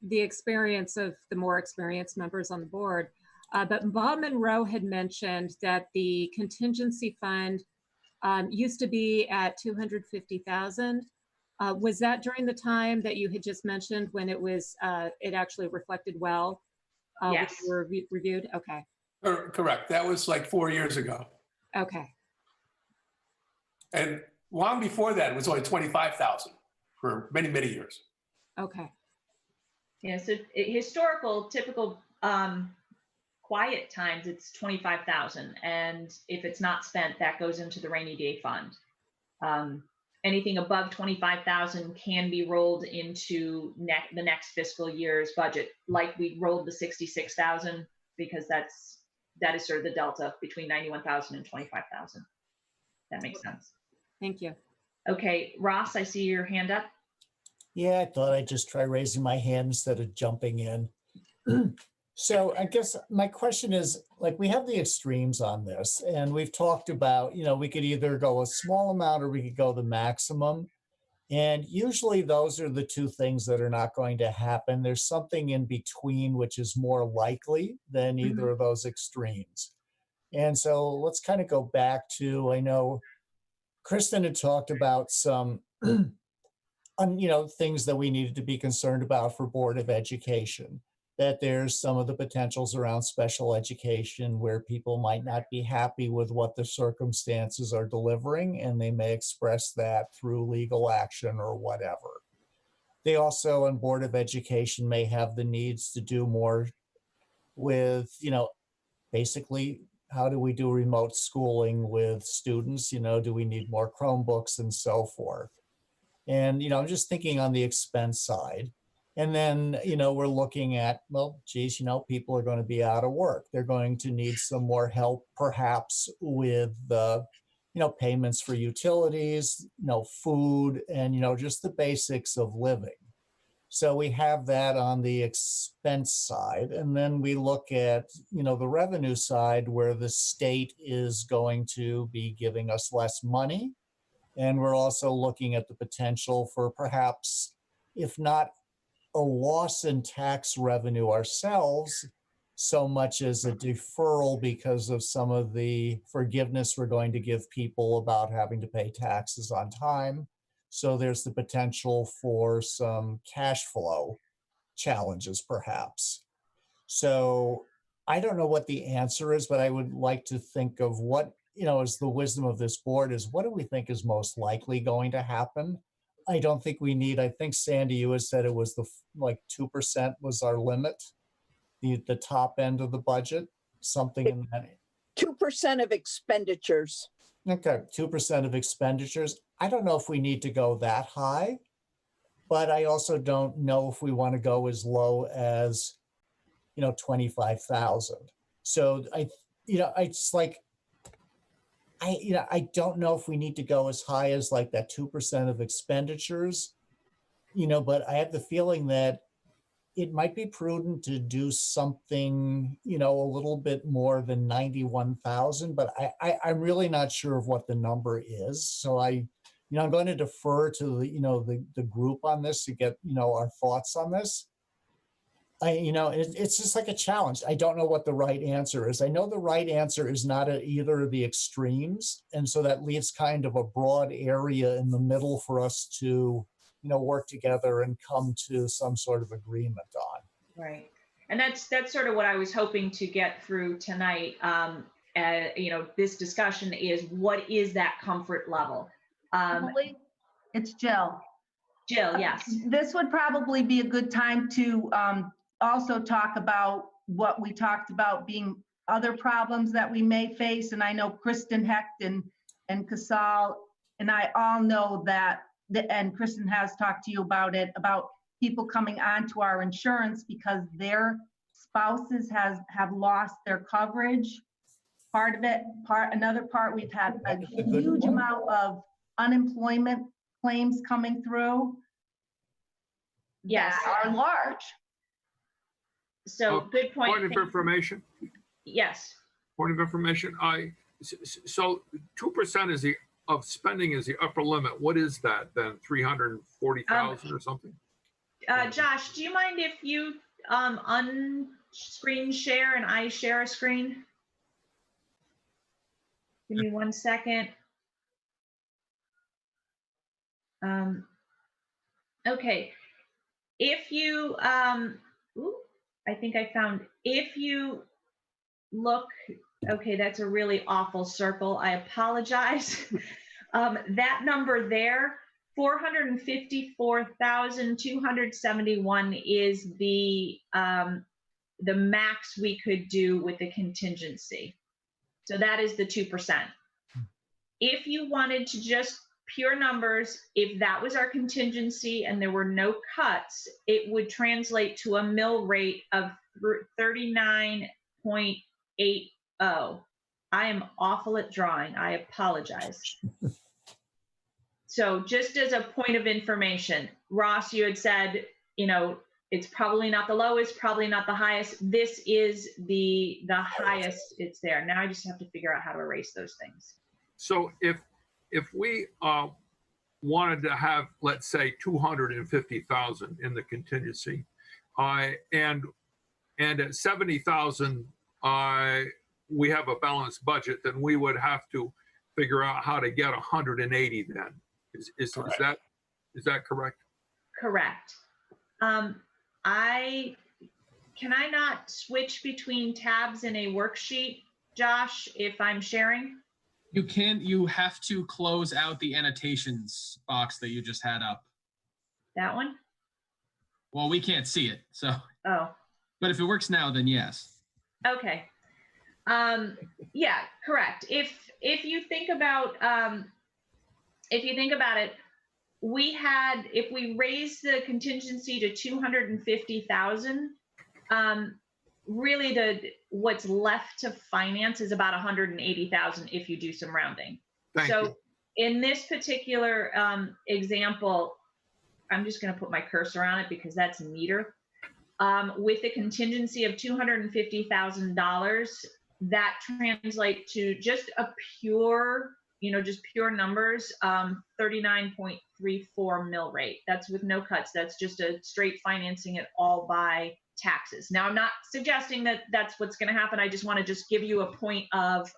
Speaker 12: the experience of the more experienced members on the board. But Bob Monroe had mentioned that the contingency fund used to be at 250,000. Was that during the time that you had just mentioned when it was, it actually reflected well?
Speaker 1: Yes.
Speaker 12: When you were reviewed? Okay.
Speaker 2: Correct. That was like 4 years ago.
Speaker 12: Okay.
Speaker 2: And long before that, it was only 25,000 for many, many years.
Speaker 12: Okay.
Speaker 1: Yeah, so historical, typical quiet times, it's 25,000. And if it's not spent, that goes into the rainy day fund. Anything above 25,000 can be rolled into the next fiscal year's budget, like we rolled the 66,000, because that is sort of the delta between 91,000 and 25,000. That makes sense.
Speaker 12: Thank you.
Speaker 1: Okay, Ross, I see your hand up.
Speaker 11: Yeah, I thought I'd just try raising my hand instead of jumping in. So I guess my question is, like, we have the extremes on this, and we've talked about, we could either go a small amount or we could go the maximum. And usually those are the two things that are not going to happen. There's something in between, which is more likely than either of those extremes. And so let's kind of go back to, I know Kristen had talked about some things that we needed to be concerned about for Board of Education, that there's some of the potentials around special education where people might not be happy with what the circumstances are delivering, and they may express that through legal action or whatever. They also, on Board of Education, may have the needs to do more with, basically, how do we do remote schooling with students? Do we need more Chromebooks and so forth? And, I'm just thinking on the expense side. And then, we're looking at, well, geez, people are going to be out of work. They're going to need some more help, perhaps with the, payments for utilities, food, and, just the basics of living. So we have that on the expense side. And then we look at, the revenue side where the state is going to be giving us less money. And we're also looking at the potential for perhaps, if not a loss in tax revenue ourselves, so much as a deferral because of some of the forgiveness we're going to give people about having to pay taxes on time. So there's the potential for some cash flow challenges, perhaps. So I don't know what the answer is, but I would like to think of what, is the wisdom of this board is, what do we think is most likely going to happen? I don't think we need, I think Sandy, you had said it was 2% was our limit, the top end of the budget, something in that.
Speaker 5: 2% of expenditures.
Speaker 11: Okay, 2% of expenditures. I don't know if we need to go that high, but I also don't know if we want to go as low as, 25,000. So I don't know if we need to go as high as like that 2% of expenditures, but I have the feeling that it might be prudent to do something, a little bit more than 91,000, but I'm really not sure of what the number is. So I'm going to defer to the group on this to get, our thoughts on this. It's just like a challenge. I don't know what the right answer is. I know the right answer is not at either of the extremes. And so that leaves kind of a broad area in the middle for us to, work together and come to some sort of agreement on.
Speaker 1: Right. And that's sort of what I was hoping to get through tonight. This discussion is, what is that comfort level?
Speaker 8: Emily, it's Jill.
Speaker 1: Jill, yes.
Speaker 8: This would probably be a good time to also talk about what we talked about being other problems that we may face. And I know Kristen Hecht and Casal and I all know that, and Kristen has talked to you about it, about people coming onto our insurance because their spouses have lost their coverage. Another part, we've had a huge amount of unemployment claims coming through.
Speaker 1: Yes.
Speaker 8: That are large.
Speaker 1: So good point.
Speaker 10: Point of information.
Speaker 1: Yes.
Speaker 10: Point of information. So 2% of spending is the upper limit. What is that then? 340,000 or something?
Speaker 1: Josh, do you mind if you unscreen share and I share a screen? Give me 1 second. Okay. If you, I think I found, if you look, okay, that's a really awful circle. I apologize. That number there 454,271 is the max we could do with the contingency. So that is the 2%. If you wanted to just pure numbers, if that was our contingency and there were no cuts, it would translate to a mill rate of 39.80. I am awful at drawing. I apologize. So just as a point of information, Ross, you had said, it's probably not the lowest, probably not the highest. This is the highest it's there. Now I just have to figure out how to erase those things.
Speaker 10: So if we wanted to have, let's say, 250,000 in the contingency, and at 70,000, we have a balanced budget, then we would have to figure out how to get 180 then. Is that correct?
Speaker 1: Correct. Can I not switch between tabs in a worksheet, Josh, if I'm sharing?
Speaker 4: You can. You have to close out the annotations box that you just had up.
Speaker 1: That one?
Speaker 4: Well, we can't see it, so.
Speaker 1: Oh.
Speaker 4: But if it works now, then yes.
Speaker 1: Okay. Yeah, correct. If you think about it, if we raise the contingency to 250,000, really what's left to finance is about 180,000 if you do some rounding.
Speaker 10: Thank you.
Speaker 1: In this particular example, I'm just going to put my cursor on it because that's neater. With a contingency of $250,000, that translates to just a pure, just pure numbers, 39.34 mill rate. That's with no cuts. That's just a straight financing it all by taxes. Now, I'm not suggesting that that's what's going to happen. I just want to just give you a point of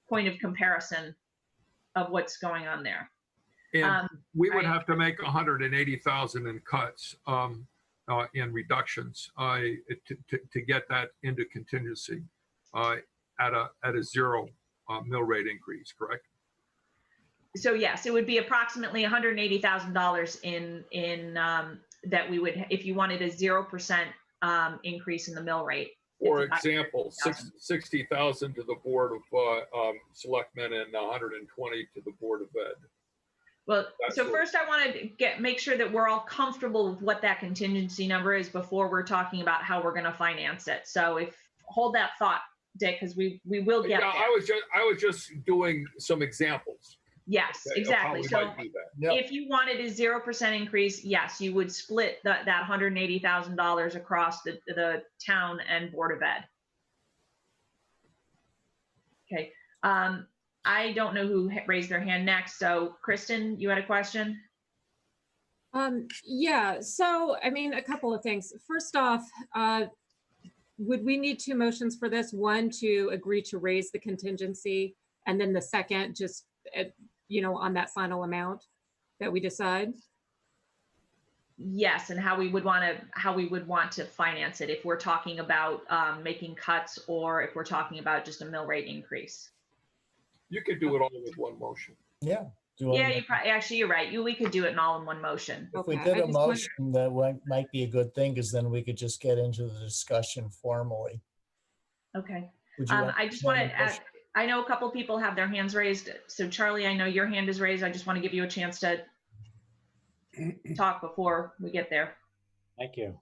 Speaker 1: comparison of what's going on there.
Speaker 10: And we would have to make 180,000 in cuts, in reductions, to get that into contingency at a zero mill rate increase, correct?
Speaker 1: So yes, it would be approximately $180,000 in that we would, if you wanted a 0% increase in the mill rate.
Speaker 10: For example, 60,000 to the Board of Selectmen and 120 to the Board of Ed.
Speaker 1: Well, so first I want to make sure that we're all comfortable with what that contingency number is before we're talking about how we're going to finance it. So hold that thought, Dick, because we will get there.
Speaker 10: I was just doing some examples.
Speaker 1: Yes, exactly. So
Speaker 11: Yep.
Speaker 1: if you wanted a 0% increase, yes, you would split that $180,000 across the town and Board of Ed. Okay. I don't know who raised their hand next. So Kristen, you had a question?
Speaker 12: Yeah, so I mean, a couple of things. First off, would we need two motions for this? One, to agree to raise the contingency, and then the second, just, on that final amount that we decide?
Speaker 1: Yes, and how we would want to finance it if we're talking about making cuts or if we're talking about just a mill rate increase.
Speaker 10: You could do it all with one motion.
Speaker 11: Yeah.
Speaker 1: Actually, you're right. We could do it all in one motion.
Speaker 11: If we did a motion, that might be a good thing, because then we could just get into the discussion formally.
Speaker 1: Okay.
Speaker 11: I
Speaker 1: just want to add, I know a couple people have their hands raised. So Charlie, I know your hand is raised. I just want to give you a chance to talk before we get there.
Speaker 9: Thank you.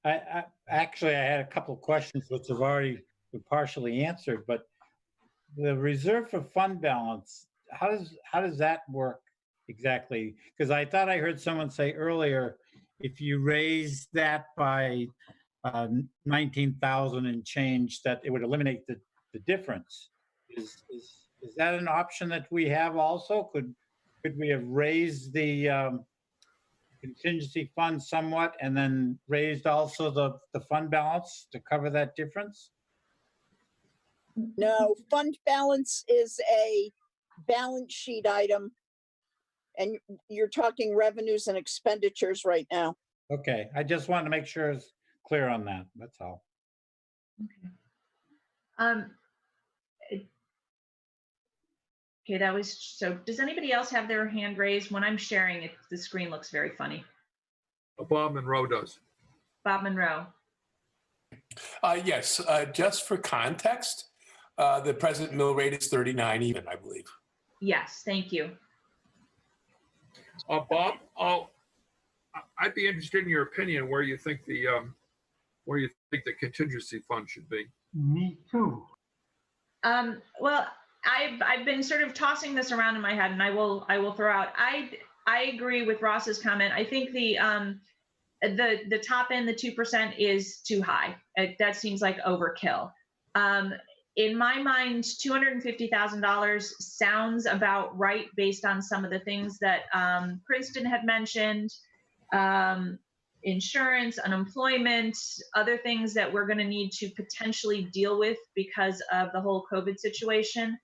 Speaker 9: I actually had a couple of questions which have already been partially answered, but the reserve for fund balance, how does that work exactly? Because I thought I heard someone say earlier, if you raise that by 19,000 and change, that it would eliminate the difference. Is that an option that we have also? Could we have raised the contingency fund somewhat and then raised also the fund balance to cover that difference?
Speaker 5: No, fund balance is a balance sheet item. And you're talking revenues and expenditures right now.
Speaker 9: Okay, I just wanted to make sure it's clear on that. That's all.
Speaker 1: Okay. Okay, that was, so does anybody else have their hand raised? When I'm sharing it, the screen looks very funny.
Speaker 10: Bob Monroe does.
Speaker 1: Bob Monroe.
Speaker 2: Yes, just for context, the present mill rate is 39 even, I believe.
Speaker 1: Yes, thank you.
Speaker 10: Bob, I'd be interested in your opinion where you think the contingency fund should be.
Speaker 7: Me too.
Speaker 1: Well, I've been sort of tossing this around in my head, and I will throw out. I agree with Ross's comment. I think the top end, the 2% is too high. That seems like overkill. In my mind, $250,000 sounds about right based on some of the things that Kristen had mentioned, insurance, unemployment, other things that we're going to need to potentially deal with because of the whole COVID situation.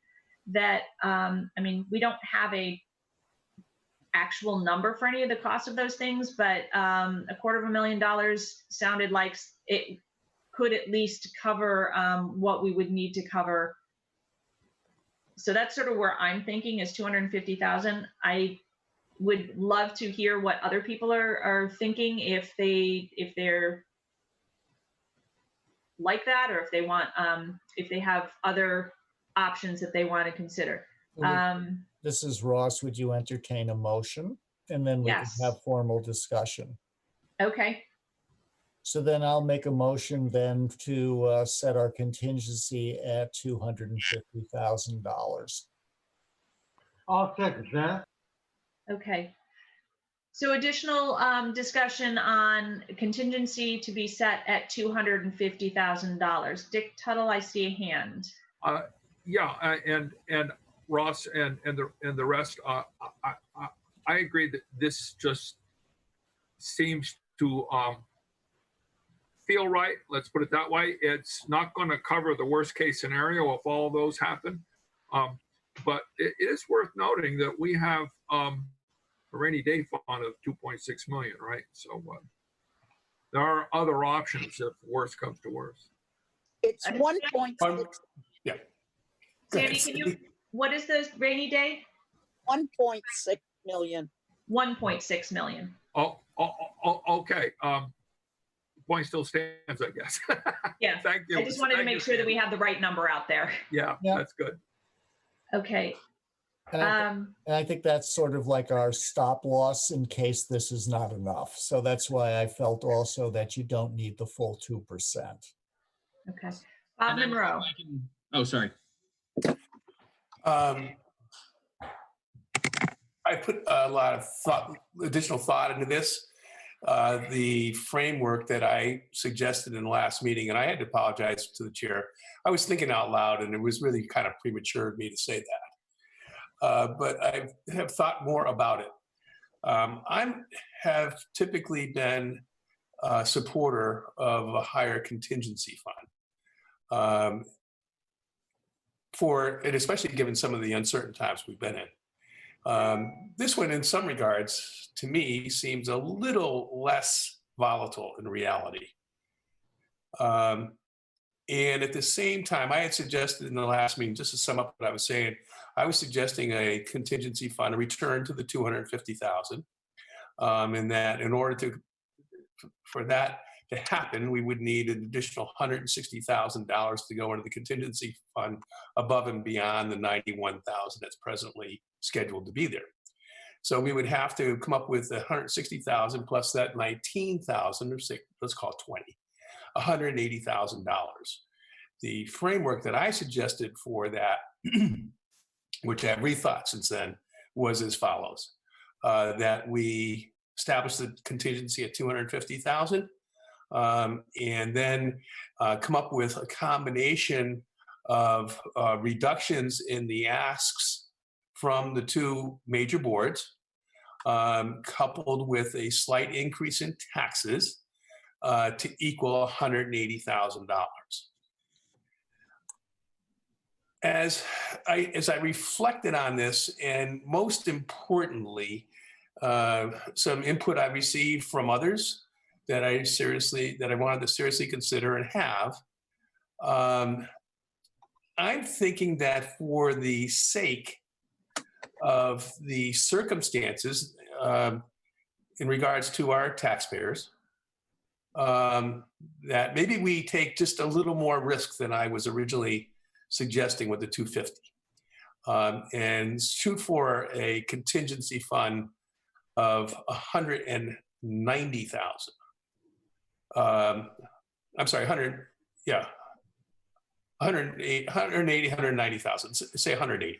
Speaker 1: That, I mean, we don't have a actual number for any of the cost of those things, but $250,000 sounded like it could at least cover what we would need to cover. So that's sort of where I'm thinking is 250,000. I would love to hear what other people are thinking, if they're like that, or if they want, if they have other options that they want to consider.
Speaker 11: This is Ross. Would you entertain a motion? And then we can
Speaker 1: Yes.
Speaker 11: have formal discussion.
Speaker 1: Okay.
Speaker 11: So then I'll make a motion then to set our contingency at $250,000.
Speaker 7: I'll second that.
Speaker 1: Okay. So additional discussion on contingency to be set at $250,000. Dick Tuttle, I see a hand.
Speaker 10: Yeah, and Ross and the rest. I agree that this just seems to feel right. Let's put it that way. It's not going to cover the worst case scenario if all of those happen, but it is worth noting that we have a rainy day fund of 2.6 million, right? So there are other options if worst comes to worst.
Speaker 5: It's 1.6,
Speaker 2: Yeah.
Speaker 1: Sandy, can you, what is the rainy day?
Speaker 5: 1.6 million.
Speaker 1: 1.6 million.
Speaker 10: Oh, okay. Point still stands, I guess.
Speaker 1: Yeah.
Speaker 10: Thank you.
Speaker 1: I just wanted to make sure that we have the right number out there.
Speaker 10: Yeah,
Speaker 11: Yeah.
Speaker 10: that's good.
Speaker 1: Okay.
Speaker 11: And I think that's sort of like our stop loss in case this is not enough. So that's why I felt also that you don't need the full 2%.
Speaker 1: Okay. Bob
Speaker 4: And then
Speaker 1: Monroe.
Speaker 4: Oh, sorry.
Speaker 2: I put a lot of additional thought into this. The framework that I suggested in the last meeting, and I had to apologize to the chair. I was thinking out loud, and it was really kind of premature of me to say that. But I have thought more about it. I have typically been a supporter of a higher contingency fund, and especially given some of the uncertain times we've been in. This one, in some regards, to me, seems a little less volatile in reality. And at the same time, I had suggested in the last meeting, just to sum up what I was saying, I was suggesting a contingency fund, a return to the 250,000, and that in order for that to happen, we would need an additional $160,000 to go into the contingency fund above and beyond the 91,000 that's presently scheduled to be there. So we would have to come up with 160,000 plus that 19,000, or say, let's call it 20, $180,000. The framework that I suggested for that, which I've rethought since then, was as follows: that we establish the contingency at 250,000, and then come up with a combination of reductions in the asks from the two major boards, coupled with a slight increase in taxes to equal $180,000. As I reflected on this, and most importantly, some input I received from others that I wanted to seriously consider and have, I'm thinking that for the sake of the circumstances in regards to our taxpayers, that maybe we take just a little more risk than I was originally suggesting with the 250, and shoot for a contingency fund of 190,000. I'm sorry, 100, yeah, 180, 190,000, say 180.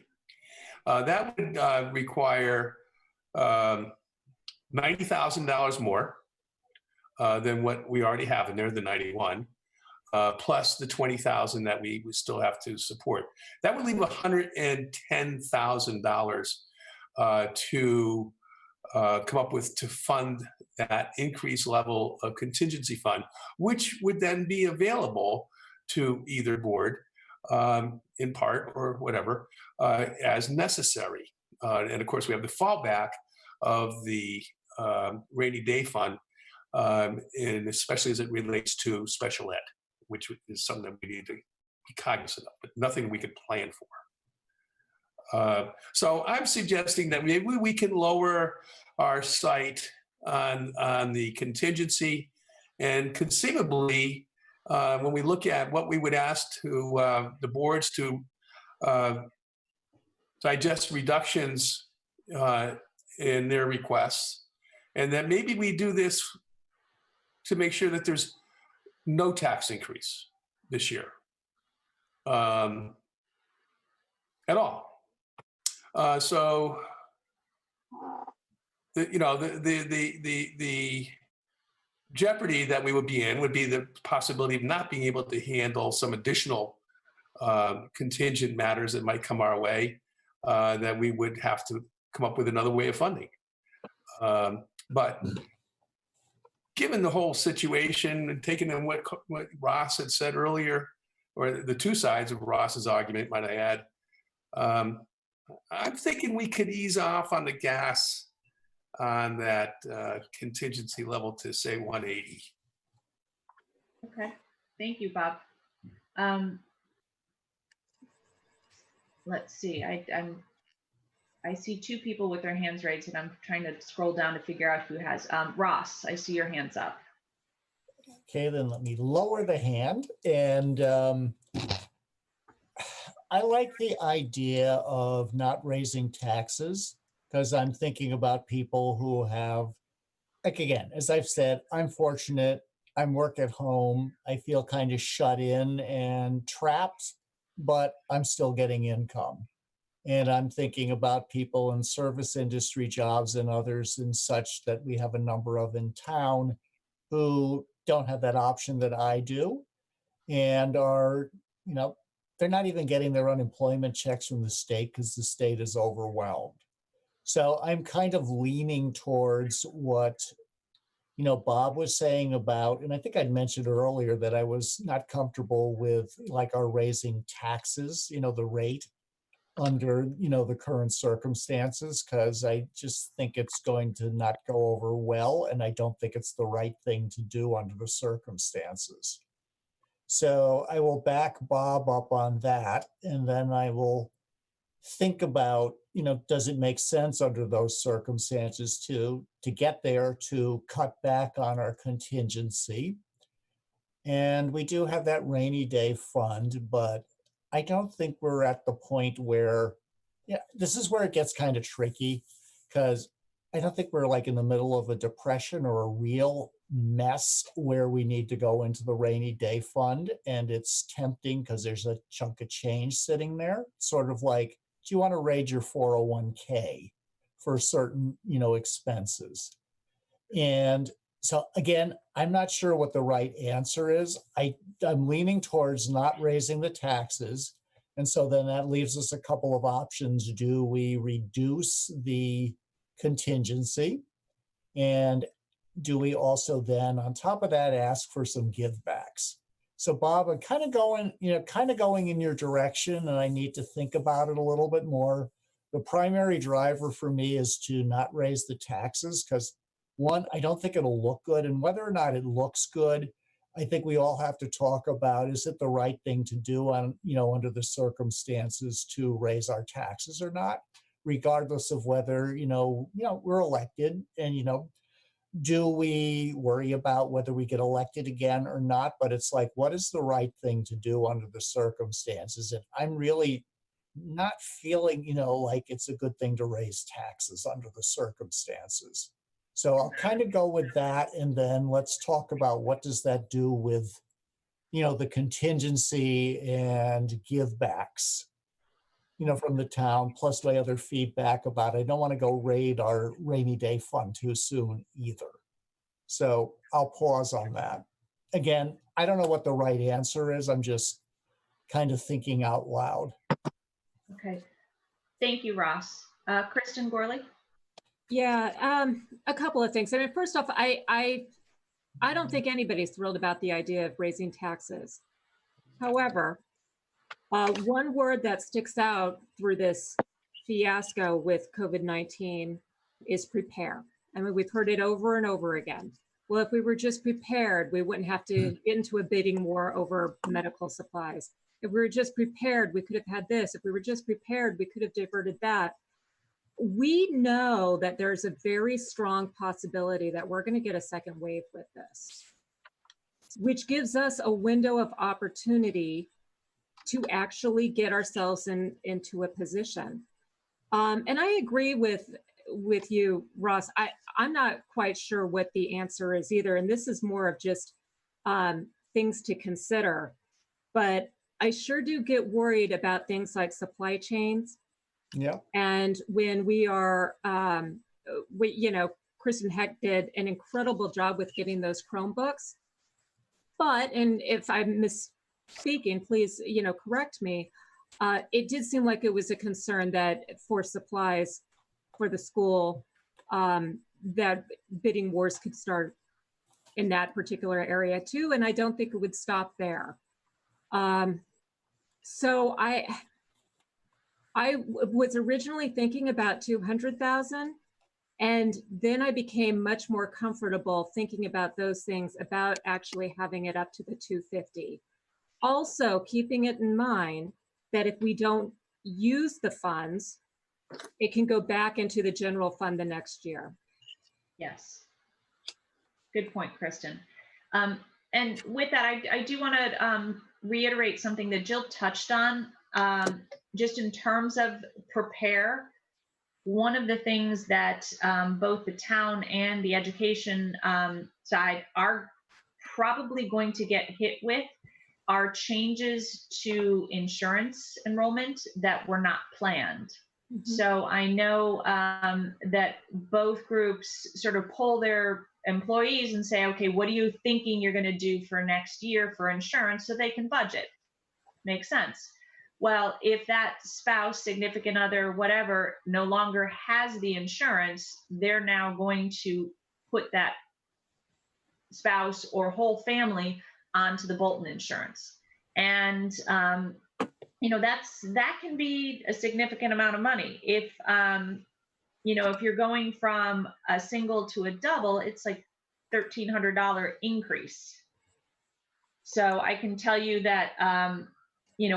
Speaker 2: That would require $90,000 more than what we already have in there, the 91, plus the 20,000 that we would still have to support. That would leave $110,000 to come up with to fund that increased level of contingency fund, which would then be available to either board in part or whatever as necessary. And of course, we have the fallback of the rainy day fund, and especially as it relates to special ed, which is something that we need to be cognizant of, but nothing we could plan for. So I'm suggesting that maybe we can lower our sight on the contingency, and conceivably, when we look at what we would ask to the boards to digest reductions in their requests, and then maybe we do this to make sure that there's no tax increase this year at all. So, the jeopardy that we would be in would be the possibility of not being able to handle some additional contingent matters that might come our way, that we would have to come up with another way of funding. But given the whole situation and taking in what Ross had said earlier, or the two sides of Ross's argument, might I add, I'm thinking we could ease off on the gas on that contingency level to say 180.
Speaker 1: Okay, thank you, Bob. Let's see, I see two people with their hands raised, and I'm trying to scroll down to figure out who has. Ross, I see your hands up.
Speaker 11: Okay, then let me lower the hand. And I like the idea of not raising taxes, because I'm thinking about people who have, like, again, as I've said, I'm fortunate. I'm work at home. I feel kind of shut in and trapped, but I'm still getting income. And I'm thinking about people in service industry jobs and others and such that we have a number of in town who don't have that option that I do, and are, they're not even getting their unemployment checks from the state because the state is overwhelmed. So I'm kind of leaning towards what, Bob was saying about, and I think I'd mentioned earlier that I was not comfortable with like our raising taxes, the rate under, the current circumstances, because I just think it's going to not go over well. And I don't think it's the right thing to do under the circumstances. So I will back Bob up on that. And then I will think about, does it make sense under those circumstances to get there to cut back on our contingency? And we do have that rainy day fund, but I don't think we're at the point where, this is where it gets kind of tricky, because I don't think we're like in the middle of a depression or a real mess where we need to go into the rainy day fund. And it's tempting because there's a chunk of change sitting there, sort of like, do you want to raise your 401k for certain, expenses? And so again, I'm not sure what the right answer is. I'm leaning towards not raising the taxes. And so then that leaves us a couple of options. Do we reduce the contingency? And do we also then, on top of that, ask for some givebacks? So Bob, I'm kind of going in your direction, and I need to think about it a little bit more. The primary driver for me is to not raise the taxes, because one, I don't think it'll look good. And whether or not it looks good, I think we all have to talk about, is it the right thing to do on, under the circumstances to raise our taxes or not? regardless of whether, we're elected and, do we worry about whether we get elected again or not? But it's like, what is the right thing to do under the circumstances? And I'm really not feeling, like it's a good thing to raise taxes under the circumstances. So I'll kind of go with that. And then let's talk about what does that do with, the contingency and give backs, from the town, plus my other feedback about, I don't want to go raid our rainy day fund too soon either. So I'll pause on that. Again, I don't know what the right answer is. I'm just kind of thinking out loud.
Speaker 1: Okay. Thank you, Ross. Kristen Gorley?
Speaker 12: Yeah, a couple of things. I mean, first off, I don't think anybody's thrilled about the idea of raising taxes. However, one word that sticks out through this fiasco with COVID-19 is prepare. I mean, we've heard it over and over again. Well, if we were just prepared, we wouldn't have to get into a bidding war over medical supplies. If we were just prepared, we could have had this. If we were just prepared, we could have diverted that. We know that there's a very strong possibility that we're going to get a second wave with this, which gives us a window of opportunity to actually get ourselves into a position. And I agree with you, Ross. I'm not quite sure what the answer is either. And this is more of just things to consider. But I sure do get worried about things like supply chains.
Speaker 11: Yeah.
Speaker 12: And when we are, Kristen Heck did an incredible job with getting those Chromebooks. But, and if I'm misspeaking, please, correct me. It did seem like it was a concern that for supplies for the school, that bidding wars could start in that particular area too. And I don't think it would stop there. So I was originally thinking about 200,000, and then I became much more comfortable thinking about those things, about actually having it up to the 250. Also, keeping it in mind that if we don't use the funds, it can go back into the general fund the next year.
Speaker 1: Yes. Good point, Kristen. And with that, I do want to reiterate something that Jill touched on, just in terms of prepare. One of the things that both the town and the education side are probably going to get hit with are changes to insurance enrollment that were not planned. Mm-hmm. So I know that both groups sort of poll their employees and say, okay, what are you thinking you're going to do for next year for insurance so they can budget? Makes sense. Well, if that spouse, significant other, whatever, no longer has the insurance, they're now going to put that spouse or whole family onto the Bolton insurance. And, that can be a significant amount of money. If, if you're going from a single to a double, it's like $1,300 increase. So I can tell you that, a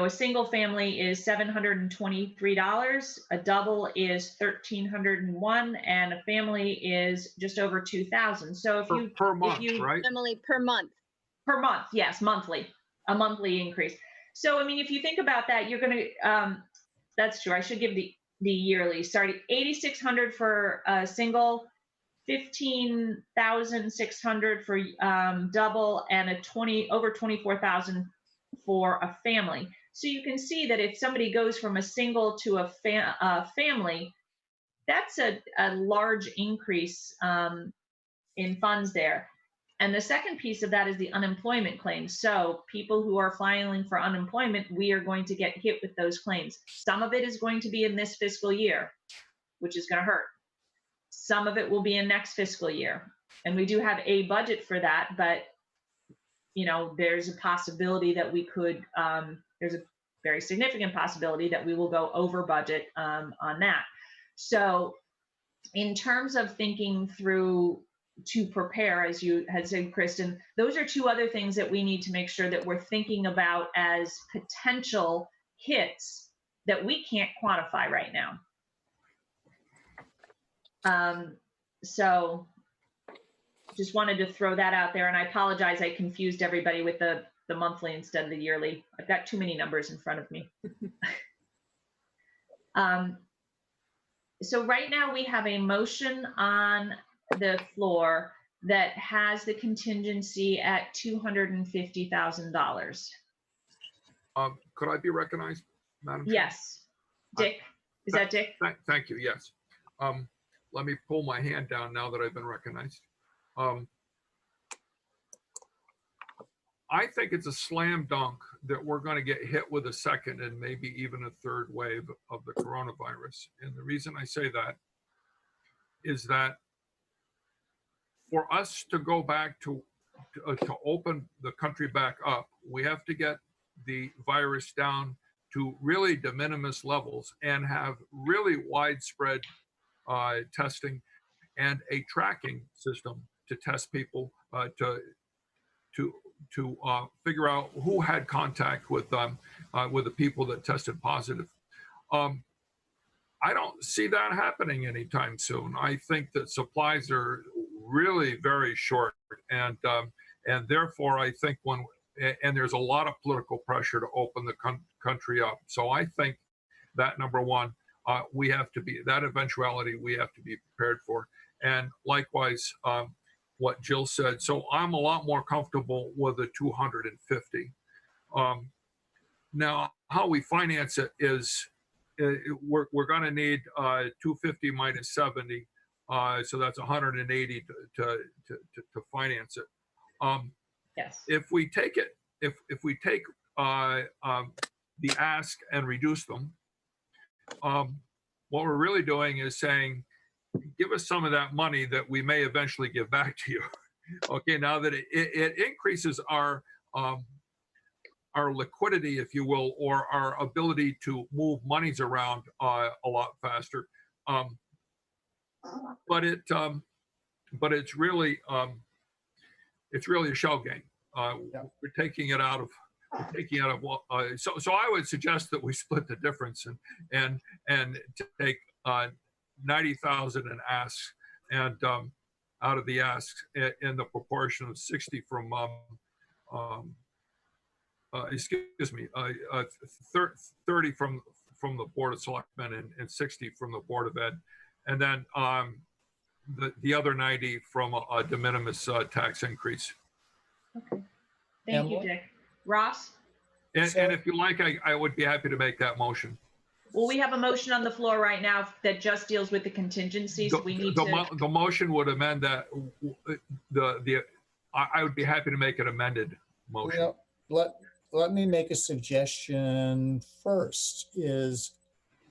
Speaker 1: single family is $723, a double is $1,301, and a family is just over $2,000. So
Speaker 10: per month, right?
Speaker 6: Emily, per month.
Speaker 1: Per month, yes, monthly, a monthly increase. So, I mean, if you think about that, you're going to, that's true. I should give the yearly. Sorry, $8,600 for a single, $15,600 for double, and over $24,000 for a family. So you can see that if somebody goes from a single to a family, that's a large increase in funds there. And the second piece of that is the unemployment claims. So people who are filing for unemployment, we are going to get hit with those claims. Some of it is going to be in this fiscal year, which is going to hurt. Some of it will be in next fiscal year. And we do have a budget for that, but there's a possibility that we could, there's a very significant possibility that we will go over budget on that. So in terms of thinking through to prepare, as you had said, Kristen, those are two other things that we need to make sure that we're thinking about as potential hits that we can't quantify right now. So just wanted to throw that out there, and I apologize, I confused everybody with the monthly instead of the yearly. I've got too many numbers in front of me. So right now we have a motion on the floor that has the contingency at $250,000.
Speaker 10: Could I be recognized, Madam Chair?
Speaker 1: Yes. Dick, is that Dick?
Speaker 10: Thank you, yes. Let me pull my hand down now that I've been recognized. I think it's a slam dunk that we're going to get hit with a second and maybe even a third wave of the coronavirus. And the reason I say that is that for us to go back to open the country back up, we have to get the virus down to really de minimis levels and have really widespread testing and a tracking system to test people to figure out who had contact with the people that tested positive. I don't see that happening anytime soon. I think that supplies are really very short, and therefore I think and there's a lot of political pressure to open the country up. So I think that number one, we have to be, that eventuality we have to be prepared for. And likewise, what Jill said. So I'm a lot more comfortable with the 250. Now, how we finance it is we're going to need 250 minus 70, so that's 180 to finance it.
Speaker 1: Yes.
Speaker 10: If we take it, if we take the ask and reduce them, what we're really doing is saying, give us some of that money that we may eventually give back to you. Okay, now that it increases our liquidity, if you will, or our ability to move monies around a lot faster. But it's really a shell game. We're taking it out of. So I would suggest that we split the difference and take 90,000 and asks, and out of the asks in the proportion of 60 from 30 from the Board of Selectmen and 60 from the Board of Ed, and then the other 90 from a de minimis tax increase.
Speaker 1: Okay. Thank you, Dick. Ross?
Speaker 10: And if you like, I would be happy to make that motion.
Speaker 1: Well, we have a motion on the floor right now that just deals with the contingencies. We need
Speaker 10: the motion would amend that. I would be happy to make an amended motion.
Speaker 11: Let me make a suggestion first. Is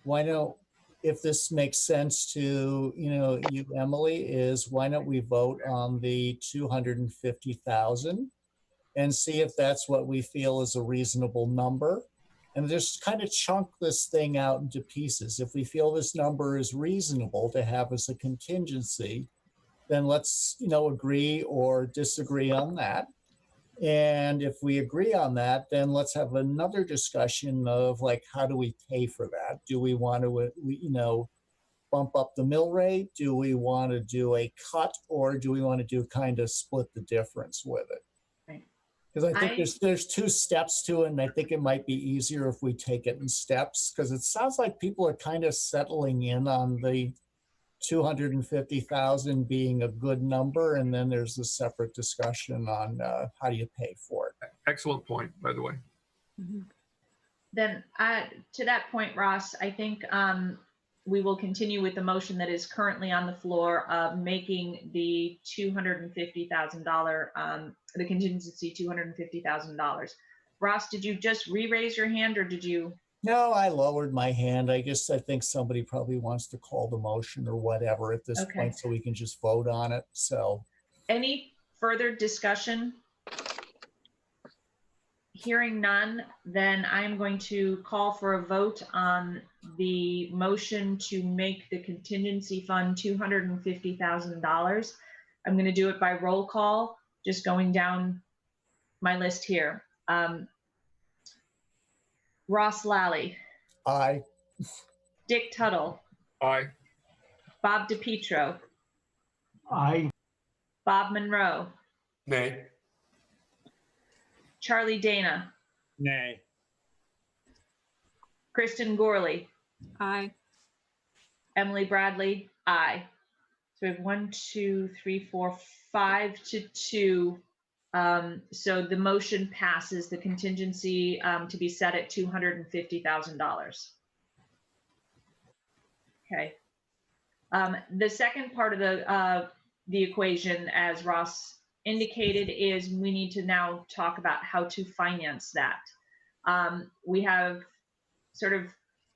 Speaker 11: why don't, if this makes sense to you, Emily, is why don't we vote on the 250,000 and see if that's what we feel is a reasonable number, and just kind of chunk this thing out into pieces. If we feel this number is reasonable to have as a contingency, then let's agree or disagree on that. And if we agree on that, then let's have another discussion of like, how do we pay for that? Do we want to, bump up the mill rate? Do we want to do a cut, or do we want to do kind of split the difference with it? Because I think there's two steps to it, and I think it might be easier if we take it in steps, because it sounds like people are kind of settling in on the 250,000 being a good number, and then there's a separate discussion on how do you pay for it.
Speaker 10: Excellent point, by the way.
Speaker 1: Mm-hmm. Then to that point, Ross, I think we will continue with the motion that is currently on the floor of making the $250,000, the contingency $250,000. Ross, did you just re-raise your hand, or did you?
Speaker 11: No, I lowered my hand. I think somebody probably wants to call the motion or whatever at this point, so we can just vote on it. So,
Speaker 1: any further discussion? Hearing none, then I'm going to call for a vote on the motion to make the contingency fund $250,000. I'm going to do it by roll call, just going down my list here. Ross Lally.
Speaker 11: Aye.
Speaker 1: Dick Tuttle.
Speaker 10: Aye.
Speaker 1: Bob DiPietro,
Speaker 7: Aye.
Speaker 1: Bob Monroe,
Speaker 2: Nay.
Speaker 1: Charlie Dana,
Speaker 9: Nay.
Speaker 1: Kristen Gorley,
Speaker 12: Aye.
Speaker 1: Emily Bradley, aye. So we have 1, 2, 3, 4, 5 to 2. So the motion passes the contingency to be set at $250,000. Okay. The second part of the equation, as Ross indicated, is we need to now talk about how to finance that. We have sort of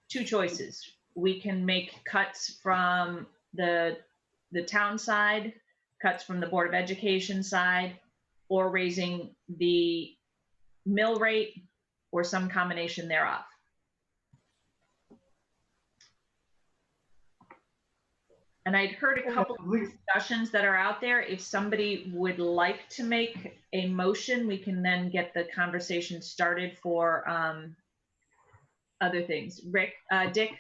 Speaker 1: two choices. We can make cuts from the town side, cuts from the Board of Education side, or raising the mill rate, or some combination thereof. And I'd heard a couple of discussions that are out there. If somebody would like to make a motion, we can then get the conversation started for other things. Dick,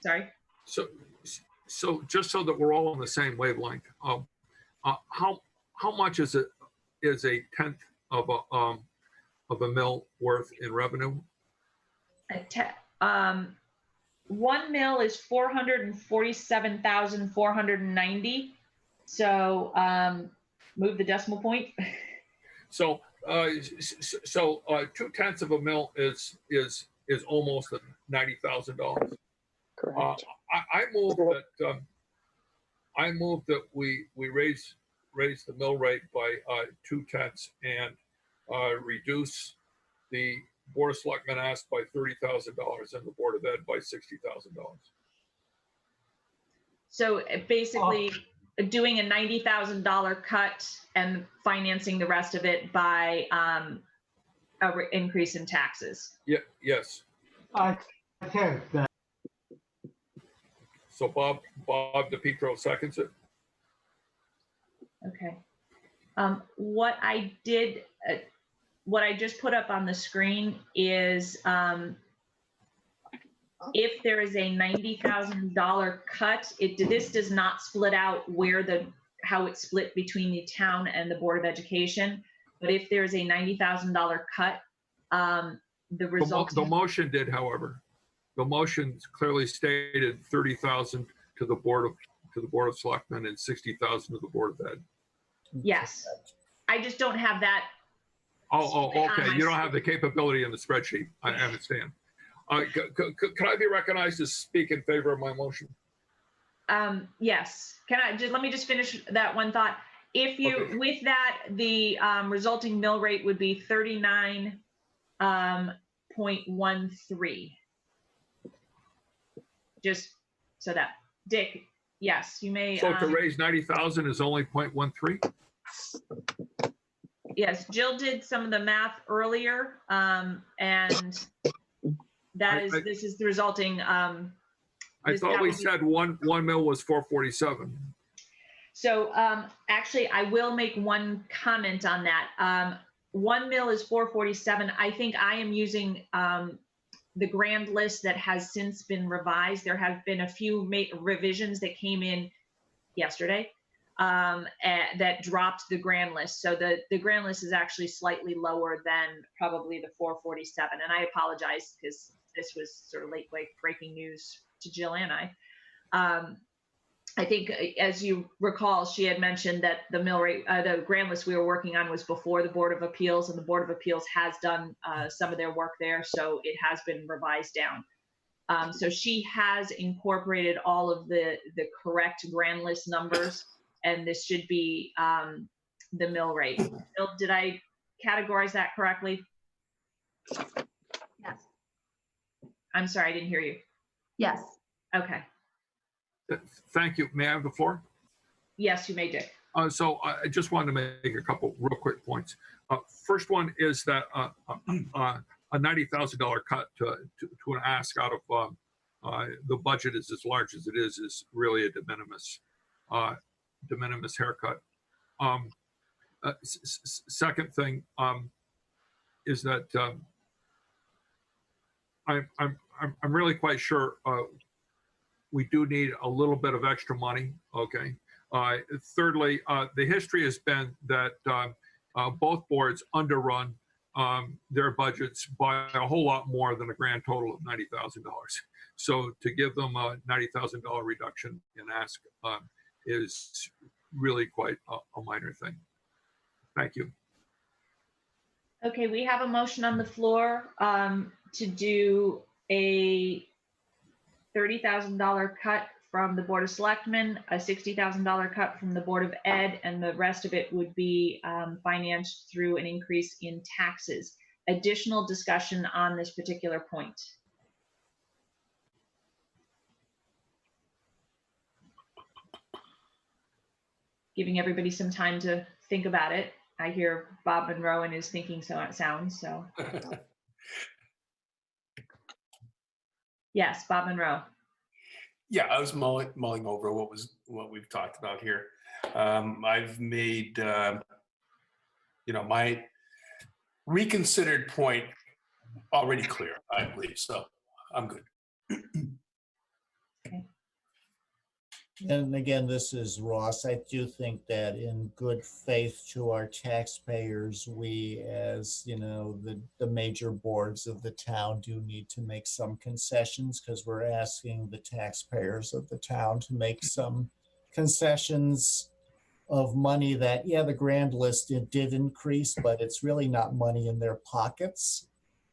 Speaker 1: sorry.
Speaker 10: So just so that we're all on the same wavelength, how much is a tenth of a mill worth in revenue?
Speaker 1: 1 mil is 447,490. So move the decimal point.
Speaker 10: So 2/10 of a mil is almost $90,000.
Speaker 5: Correct.
Speaker 10: I move that we raise the mill rate by 2/10 and reduce the Board of Selectmen asked by $30,000 and the Board of Ed by $60,000.
Speaker 1: So basically doing a $90,000 cut and financing the rest of it by increase in taxes.
Speaker 10: Yeah. Yes.
Speaker 7: I second that.
Speaker 10: So Bob DiPietro seconds it.
Speaker 1: Okay. What I just put up on the screen is if there is a $90,000 cut, this does not split out how it's split between the town and the Board of Education. But if there is a $90,000 cut, the result.
Speaker 10: The motion did, however. The motion clearly stated 30,000 to the Board of Selectmen and 60,000 to the Board of Ed.
Speaker 1: Yes, I just don't have that.
Speaker 10: Oh, okay. You don't have the capability in the spreadsheet. I understand. Could I be recognized to speak in favor of my motion?
Speaker 1: Yes. Let me just finish that one thought. If you,
Speaker 10: Okay.
Speaker 1: With that, the resulting mill rate would be 39.13. Just so that, Dick, yes, you may.
Speaker 10: So to raise 90,000 is only 0.13?
Speaker 1: Yes, Jill did some of the math earlier, and this is the resulting.
Speaker 10: I thought we said one mil was 447.
Speaker 1: So actually, I will make one comment on that. 1 mil is 447. I think I am using the grand list that has since been revised. There have been a few revisions that came in yesterday that dropped the grand list. So the grand list is actually slightly lower than probably the 447. And I apologize because this was sort of late breaking news to Jill and I. I think, as you recall, she had mentioned that the mill rate, the grand list we were working on was before the Board of Appeals, and the Board of Appeals has done some of their work there, so it has been revised down. So she has incorporated all of the correct grand list numbers, and this should be the mill rate. Bill, did I categorize that correctly?
Speaker 8: Yes.
Speaker 10: I'm sorry, I didn't hear you.
Speaker 8: Yes.
Speaker 1: Okay.
Speaker 10: Thank you. May I have the floor?
Speaker 1: Yes, you may, Dick.
Speaker 10: So I just wanted to make a couple real quick points. First one is that a $90,000 cut to an ask out of the budget is as large as it is really a de minimis haircut. Second thing is that I'm really quite sure we do need a little bit of extra money. Okay. Thirdly, the history has been that both boards underrun their budgets by a whole lot more than a grand total of $90,000. So to give them a $90,000 reduction in ask is really quite a minor thing. Thank you.
Speaker 1: Okay, we have a motion on the floor to do a $30,000 cut from the Board of Selectmen, a $60,000 cut from the Board of Ed, and the rest of it would be financed through an increase in taxes. Additional discussion on this particular point. Giving everybody some time to think about it. I hear Bob Monroe and his thinking sounds, so. Yes, Bob Monroe.
Speaker 2: Yeah, I was mulling over what we've talked about here. I've made my reconsidered point already clear, I believe. So I'm good.
Speaker 11: And again, this is Ross. I do think that in good faith to our taxpayers, we as, the major boards of the town do need to make some concessions because we're asking the taxpayers of the town to make some concessions of money that, yeah, the grand list, it did increase, but it's really not money in their pockets.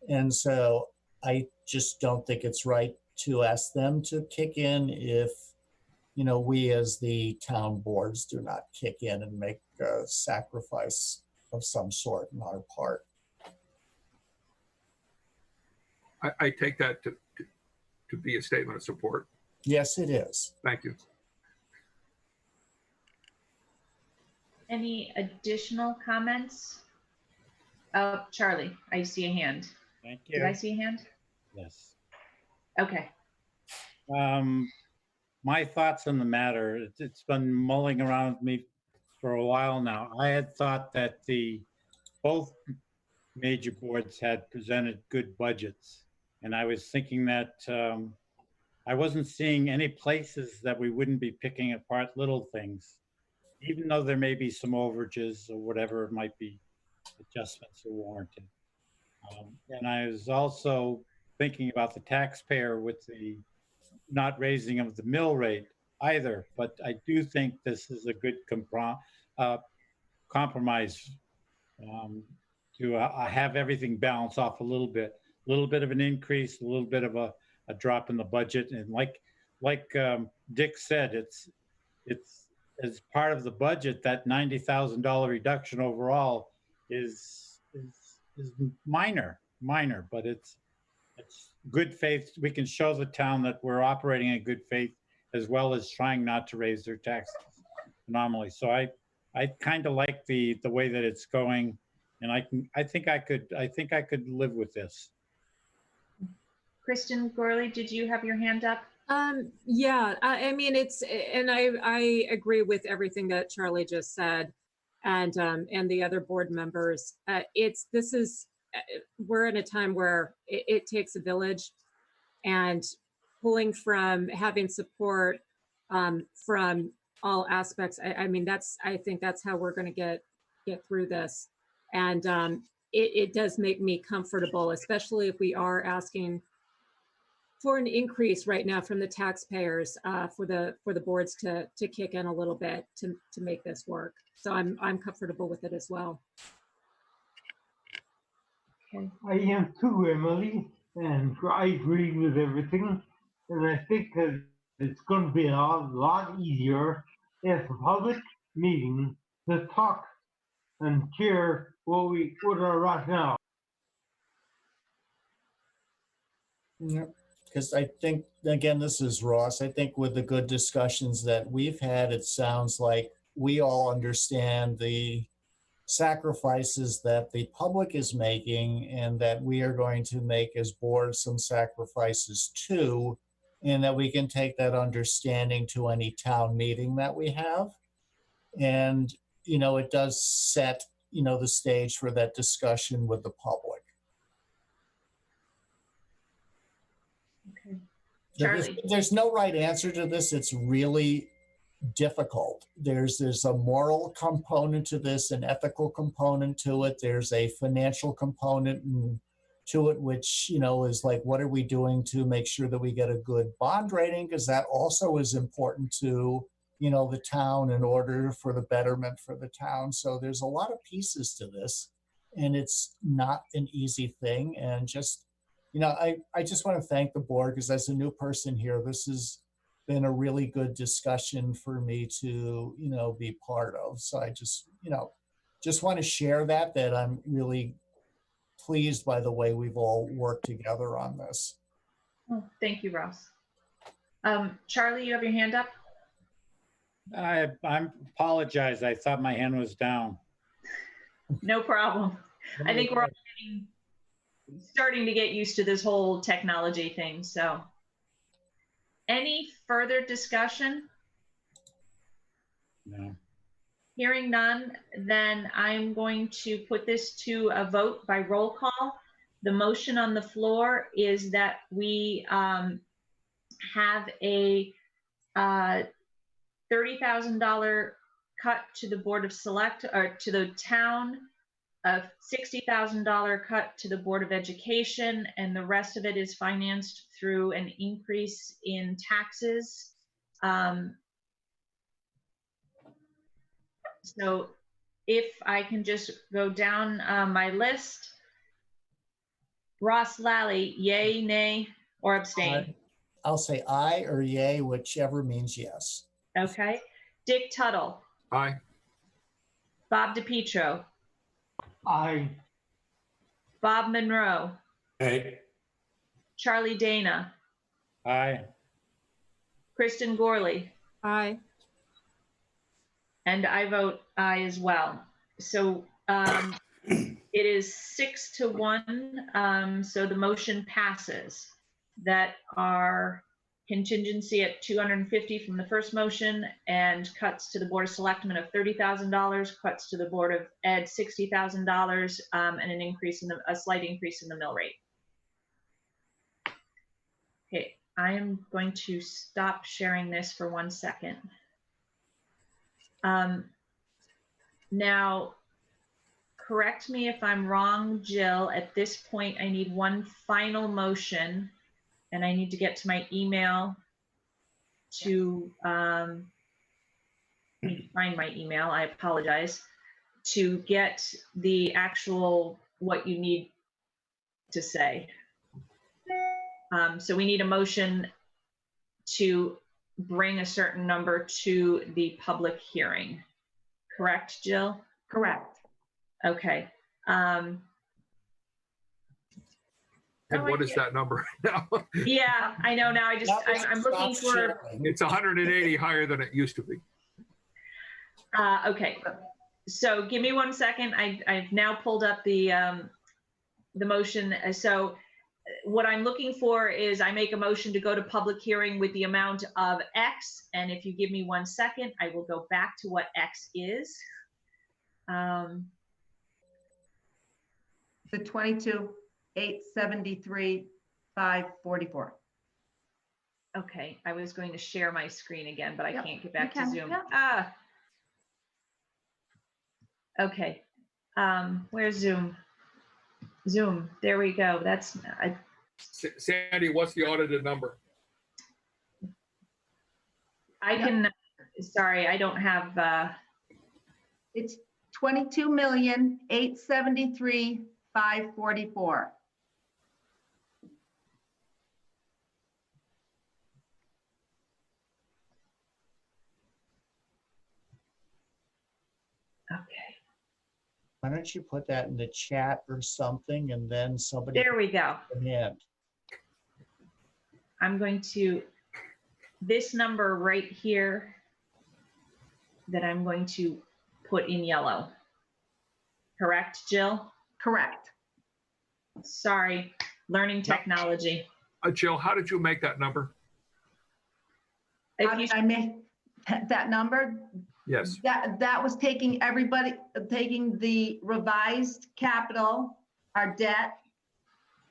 Speaker 11: And so I just don't think it's right to ask them to kick in if we as the town boards do not kick in and make a sacrifice of some sort on our part.
Speaker 10: I take that to be a statement of support.
Speaker 11: Yes, it is.
Speaker 10: Thank you.
Speaker 1: Any additional comments? Oh, Charlie, I see a hand.
Speaker 9: Thank you.
Speaker 1: Did I see a hand?
Speaker 9: Yes.
Speaker 1: Okay.
Speaker 9: My thoughts on the matter, it's been mulling around with me for a while now. I had thought that both major boards had presented good budgets. And I was thinking that I wasn't seeing any places that we wouldn't be picking apart little things, even though there may be some overages or whatever it might be, adjustments are warranted. And I was also thinking about the taxpayer with the not raising of the mill rate either, but I do think this is a good compromise to have everything balance off a little bit of an increase, a little bit of a drop in the budget. And like Dick said, it's as part of the budget, that $90,000 reduction overall is minor, but it's good faith. We can show the town that we're operating in good faith as well as trying not to raise their taxes anomaly. So I kind of like the way that it's going, and I think I could live with this.
Speaker 1: Kristen Gorley, did you have your hand up?
Speaker 12: Yeah, I mean, and I agree with everything that Charlie just said, and the other board members. We're in a time where it takes a village, and pulling from having support from all aspects. I think that's how we're going to get through this. And it does make me comfortable, especially if we are asking for an increase right now from the taxpayers for the boards to kick in a little bit to make this work. So I'm comfortable with it as well.
Speaker 1: Okay.
Speaker 7: I am too, Emily, and I agree with everything. And I think that it's going to be a lot easier if a public meeting to talk and share what are right now.
Speaker 11: Yep. Because I think, again, this is Ross. I think with the good discussions that we've had, it sounds like we all understand the sacrifices that the public is making and that we are going to make as boards some sacrifices too, and that we can take that understanding to any town meeting that we have. And, it does set, the stage for that discussion with the public.
Speaker 1: Okay. Charlie.
Speaker 11: There's no right answer to this. It's really difficult. There's a moral component to this, an ethical component to it. There's a financial component to it, which, you know, is like, what are we doing to make sure that we get a good bond rating? Because that also is important to, you know, the town in order for the betterment for the town. So there's a lot of pieces to this, and it's not an easy thing. And just, you know, I just want to thank the board, because as a new person here, this has been a really good discussion for me to, you know, be part of. So I just, you know, just want to share that I'm really pleased by the way we've all worked together on this.
Speaker 1: Oh, thank you, Ross. Charlie, you have your hand up?
Speaker 9: I apologize. I thought my hand was down.
Speaker 1: No problem. I think we're all starting to get used to this whole technology thing. So any further discussion?
Speaker 9: No.
Speaker 1: Hearing none, then I'm going to put this to a vote by roll call. The motion on the floor is that we have a $30,000 cut to the Board of Select, or to the town, a $60,000 cut to the Board of Education, and the rest of it is financed through an increase in taxes. So if I can just go down my list. Ross Lally, yay, nay, or abstain?
Speaker 11: I'll say aye or yay, whichever means yes.
Speaker 1: Okay. Dick Tuttle.
Speaker 10: Aye.
Speaker 1: Bob DiPietro.
Speaker 7: Aye.
Speaker 1: Bob Monroe.
Speaker 2: Hey,
Speaker 1: Charlie Dana.
Speaker 9: Aye.
Speaker 1: Kristen Gorley.
Speaker 12: Aye.
Speaker 1: And I vote aye as well. So it is 6-1. So the motion passes. That are contingency at 250 from the first motion, and cuts to the Board of Selectmen of $30,000, cuts to the Board of Ed $60,000, and an increase in a slight increase in the mill rate. Okay, I am going to stop sharing this for 1 second. Now, correct me if I'm wrong, Jill. At this point, I need one final motion, and I need to get to my email to find my email. I apologize. To get the actual what you need to say. So we need a motion to bring a certain number to the public hearing. Correct, Jill?
Speaker 8: Correct.
Speaker 1: Okay.
Speaker 10: And what is that number now?
Speaker 1: Yeah, I know now. I'm looking for.
Speaker 10: It's 180 higher than it used to be.
Speaker 1: Okay. So give me 1 second. I've now pulled up the motion. So what I'm looking for is I make a motion to go to public hearing with the amount of X. And if you give me 1 second, I will go back to what X is.
Speaker 8: The 22,873,544.
Speaker 1: Okay, I was going to share my screen again, but I
Speaker 8: Yep,
Speaker 1: can't get back
Speaker 8: you
Speaker 1: to
Speaker 8: can,
Speaker 1: Zoom.
Speaker 8: yeah.
Speaker 1: Okay. Where's Zoom? Zoom, there we go. That's,
Speaker 10: Sandy, what's the audited number?
Speaker 1: I can, sorry, I don't have,
Speaker 8: It's 22,873,544.
Speaker 1: okay.
Speaker 11: Why don't you put that in the chat or something, and then somebody.
Speaker 1: There we go.
Speaker 11: can hand.
Speaker 1: I'm going to, this number right here that I'm going to put in yellow. Correct, Jill?
Speaker 8: Correct.
Speaker 1: Sorry, learning technology.
Speaker 10: Jill, how did you make that number?
Speaker 8: How did I make that number?
Speaker 10: Yes.
Speaker 8: That was taking taking the revised capital, our debt,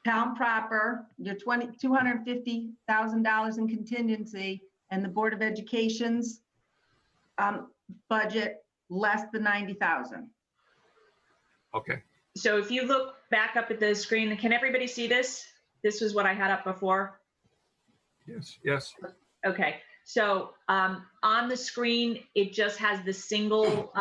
Speaker 8: town proper, your $250,000 in contingency, and the Board of Education's budget less than 90,000.
Speaker 10: Okay.
Speaker 1: So if you look back up at the screen, can everybody see this? This was what I had up before.
Speaker 10: Yes, yes.
Speaker 1: Okay, so on the screen, it just has the single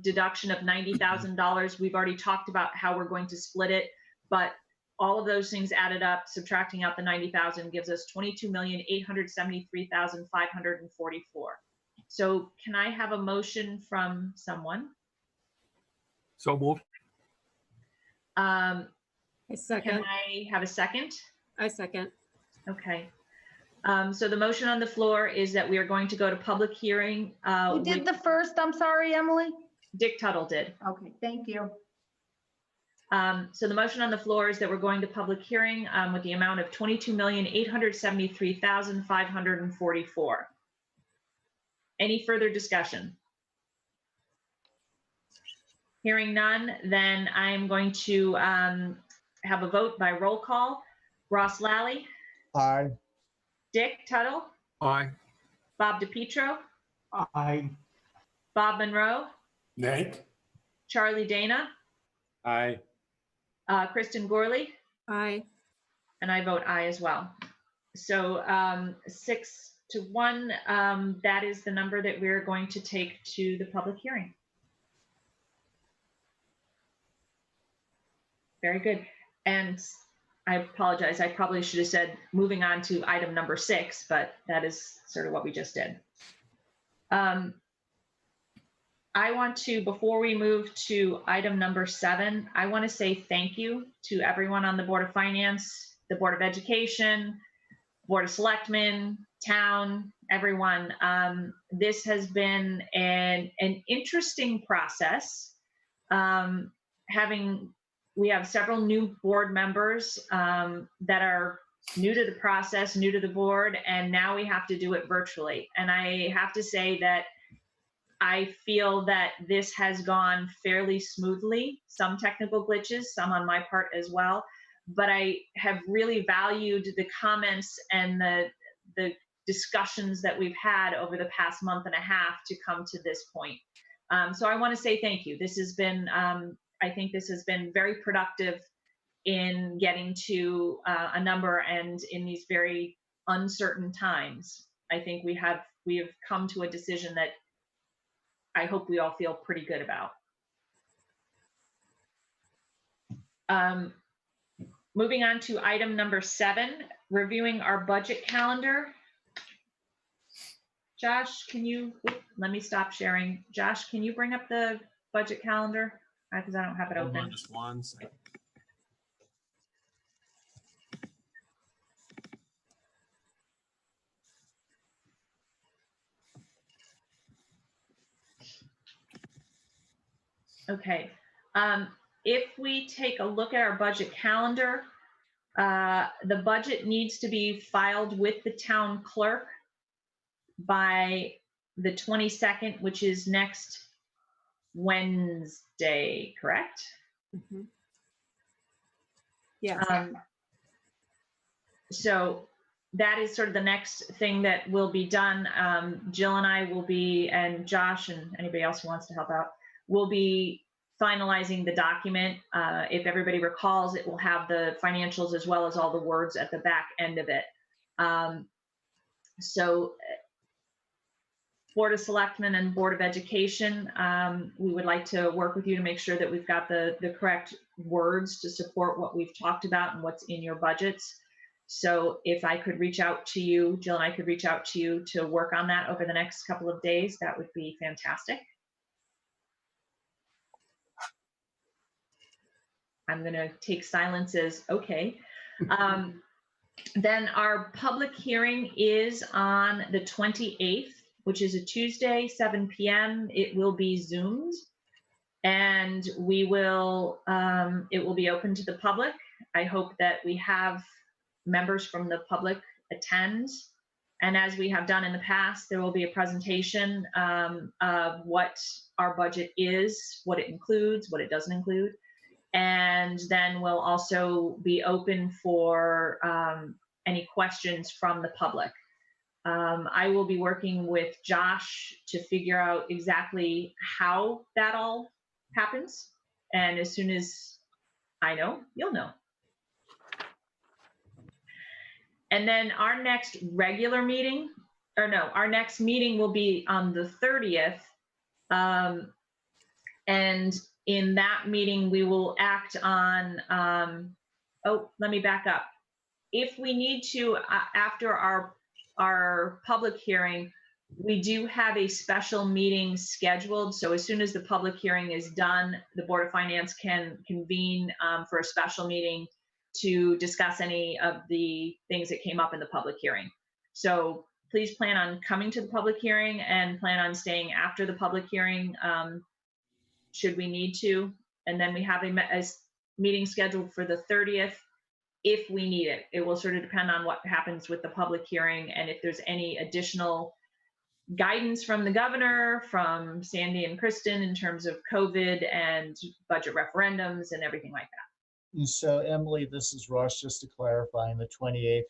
Speaker 1: deduction of $90,000. We've already talked about how we're going to split it, but all of those things added up, subtracting out the 90,000 gives us 22,873,544. So can I have a motion from someone?
Speaker 10: So moved.
Speaker 12: I second.
Speaker 1: Can I have a second?
Speaker 12: I second.
Speaker 1: Okay. So the motion on the floor is that we are going to go to public hearing.
Speaker 8: Who did the first? I'm sorry, Emily.
Speaker 1: Dick Tuttle did.
Speaker 8: Okay, thank you.
Speaker 1: So the motion on the floor is that we're going to public hearing with the amount of 22,873,544. Any further discussion? Hearing none, then I am going to have a vote by roll call. Ross Lally,
Speaker 11: Aye.
Speaker 1: Dick Tuttle,
Speaker 10: Aye.
Speaker 1: Bob DiPietro,
Speaker 7: Aye.
Speaker 1: Bob Monroe,
Speaker 2: Nay?
Speaker 1: Charlie Dana,
Speaker 9: Aye.
Speaker 1: Kristen Gorley,
Speaker 12: Aye.
Speaker 1: and I vote aye as well. So 6-1, that is the number that we're going to take to the public hearing. Very good. And I apologize, I probably should have said moving on to item number 6, but that is sort of what we just did. I want to, before we move to item number 7, I want to say thank you to everyone on the Board of Finance, the Board of Education, Board of Selectmen, town, everyone. This has been an interesting process. We have several new board members that are new to the process, new to the board, and now we have to do it virtually. And I have to say that I feel that this has gone fairly smoothly, some technical glitches, some on my part as well, but I have really valued the comments and the discussions that we've had over the past month and a half to come to this point. So I want to say thank you. This has been, I think this has been very productive in getting to a number, and in these very uncertain times, I think we have come to a decision that I hope we all feel pretty good about. Moving on to item number 7, reviewing our budget calendar. Josh, let me stop sharing. Josh, can you bring up the budget calendar? Because I don't have it
Speaker 4: Hold
Speaker 1: open.
Speaker 4: on just one second.
Speaker 1: Okay. If we take a look at our budget calendar, the budget needs to be filed with the town clerk by the 22nd, which is next Wednesday, correct?
Speaker 12: Mm-hmm. Yes.
Speaker 1: So that is sort of the next thing that will be done. Jill and I will be, and Josh and anybody else who wants to help out, will be finalizing the document. If everybody recalls, it will have the financials as well as all the words at the back end of it. So Board of Selectmen and Board of Education, we would like to work with you to make sure that we've got the correct words to support what we've talked about and what's in your budgets. So if I could reach out to you, Jill and I could reach out to you to work on that over the next couple of days, that would be fantastic. I'm going to take silence as okay. Then our public hearing is on the 28th, which is a Tuesday, 7 p.m. It will be Zoomed, and we will, it will be open to the public. I hope that we have members from the public attend. And as we have done in the past, there will be a presentation of what our budget is, what it includes, what it doesn't include. And then we'll also be open for any questions from the public. I will be working with Josh to figure out exactly how that all happens. And as soon as I know, you'll know. And then our next regular meeting, or no, our next meeting will be on the 30th. And in that meeting, we will act on, let me back up. If we need to, after our public hearing, we do have a special meeting scheduled. So as soon as the public hearing is done, the Board of Finance can convene for a special meeting to discuss any of the things that came up in the public hearing. So please plan on coming to the public hearing and plan on staying after the public hearing should we need to. And then we have a meeting scheduled for the 30th if we need it. It will sort of depend on what happens with the public hearing and if there's any additional guidance from the governor, from Sandy and Kristen in terms of COVID and budget referendums and everything like that.
Speaker 11: And so Emily, this is Russ, just to clarify, on the 28th,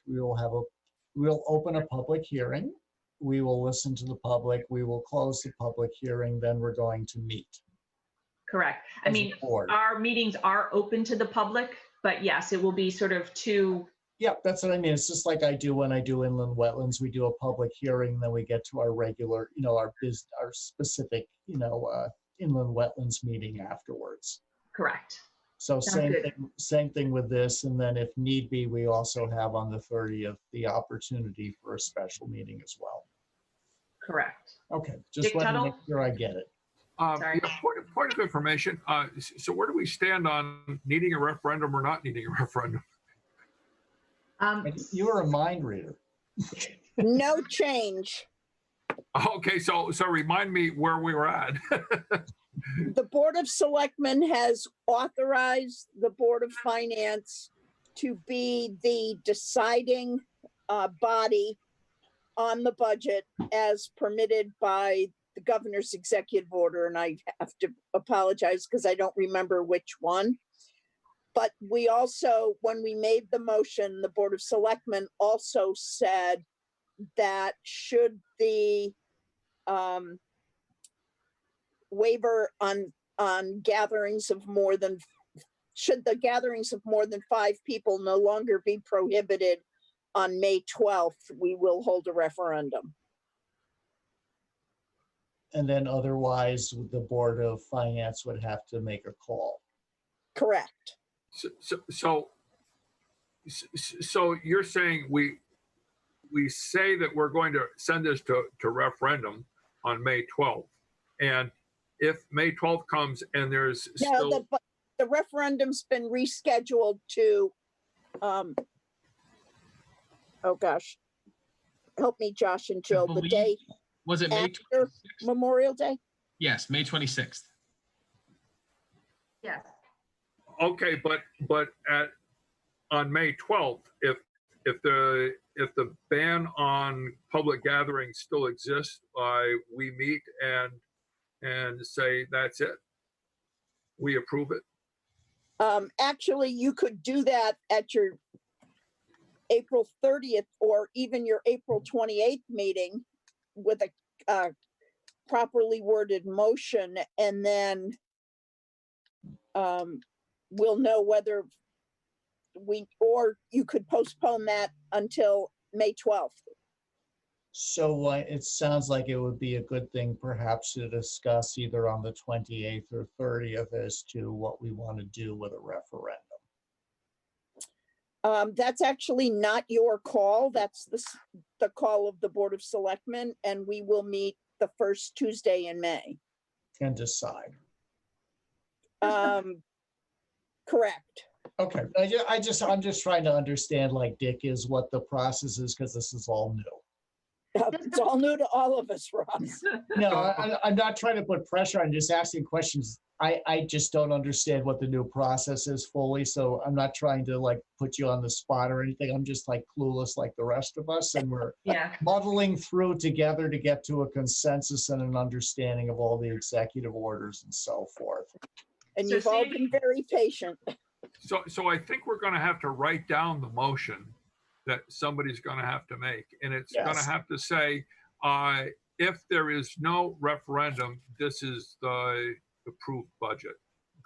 Speaker 11: we'll open a public hearing. We will listen to the public. We will close the public hearing. Then we're going to meet.
Speaker 1: Correct. I mean, our meetings are open to the public, but yes, it will be sort of two.
Speaker 11: Yeah, that's what I mean. It's just like I do when I do inland wetlands. We do a public hearing, then we get to our regular, our specific, inland wetlands meeting afterwards.
Speaker 1: Correct.
Speaker 11: So same thing with this. And then if need be, we also have on the 30th, the opportunity for a special meeting as well.
Speaker 1: Correct.
Speaker 11: Okay, just want to make sure I get it.
Speaker 1: Sorry.
Speaker 10: Yeah, point of information. So where do we stand on needing a referendum or not needing a referendum?
Speaker 11: You're a mind reader.
Speaker 5: No change.
Speaker 10: Okay, so remind me where we were at.
Speaker 5: The Board of Selectmen has authorized the Board of Finance to be the deciding body on the budget as permitted by the governor's executive order. And I have to apologize because I don't remember which one. But we also, when we made the motion, the Board of Selectmen also said that should the waiver on gatherings of more than, should the gatherings of more than 5 people no longer be prohibited on May 12th, we will hold a referendum.
Speaker 11: And then otherwise, the Board of Finance would have to make a call.
Speaker 5: Correct.
Speaker 10: So you're saying we say that we're going to send this to referendum on May 12th, and if May 12th comes and there's still
Speaker 5: the referendum's been rescheduled to oh gosh, help me, Josh and Jill, the day
Speaker 4: was it May
Speaker 5: after
Speaker 4: 26th?
Speaker 5: Memorial Day?
Speaker 4: Yes, May 26th.
Speaker 8: Yes.
Speaker 10: Okay, but on May 12th, if the ban on public gatherings still exists, we meet and say that's it. We approve it.
Speaker 5: Actually, you could do that at your April 30th or even your April 28th meeting with a properly worded motion, and then we'll know whether or you could postpone that until May 12th.
Speaker 11: So it sounds like it would be a good thing perhaps to discuss either on the 28th or 30th as to what we want to do with a referendum.
Speaker 5: That's actually not your call. That's the call of the Board of Selectmen, and we will meet the first Tuesday in May.
Speaker 11: And decide.
Speaker 5: Correct.
Speaker 11: Okay, I'm just trying to understand, like Dick, is what the process is, because this is all new.
Speaker 5: It's all new to all of us, Ross.
Speaker 11: No, I'm not trying to put pressure. I'm just asking questions. I just don't understand what the new process is fully, so I'm not trying to like put you on the spot or anything. I'm just like clueless like the rest of us, and we're muddling through together to get to a consensus and an understanding of all the executive orders and so forth.
Speaker 5: And
Speaker 1: So
Speaker 5: you've all
Speaker 1: Sandy-
Speaker 5: been very patient.
Speaker 10: So I think we're going to have to write down the motion that somebody's going to have to make. And it's going to
Speaker 11: Yes.
Speaker 10: have to say, if there is no referendum, this is the approved budget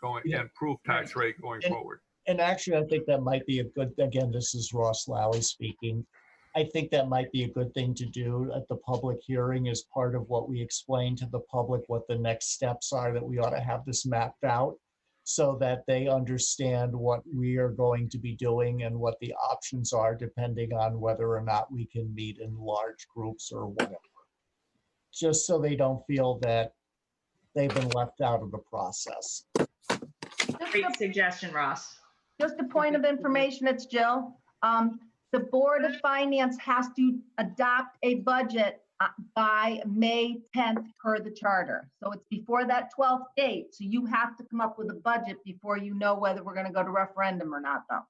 Speaker 10: going
Speaker 11: Yeah.
Speaker 10: and approved tax rate going forward.
Speaker 11: And actually, I think that might be a good, again, this is Ross Lally speaking. I think that might be a good thing to do at the public hearing as part of what we explain to the public, what the next steps are, that we ought to have this mapped out so that they understand what we are going to be doing and what the options are, depending on whether or not we can meet in large groups or whatever. Just so they don't feel that they've been left out of the process.
Speaker 1: Great suggestion, Ross.
Speaker 8: Just a point of information, it's Jill. The Board of Finance has to adopt a budget by May 10th per the charter. So it's before that 12th date. So you have to come up with a budget before you know whether we're going to go to referendum or not, though.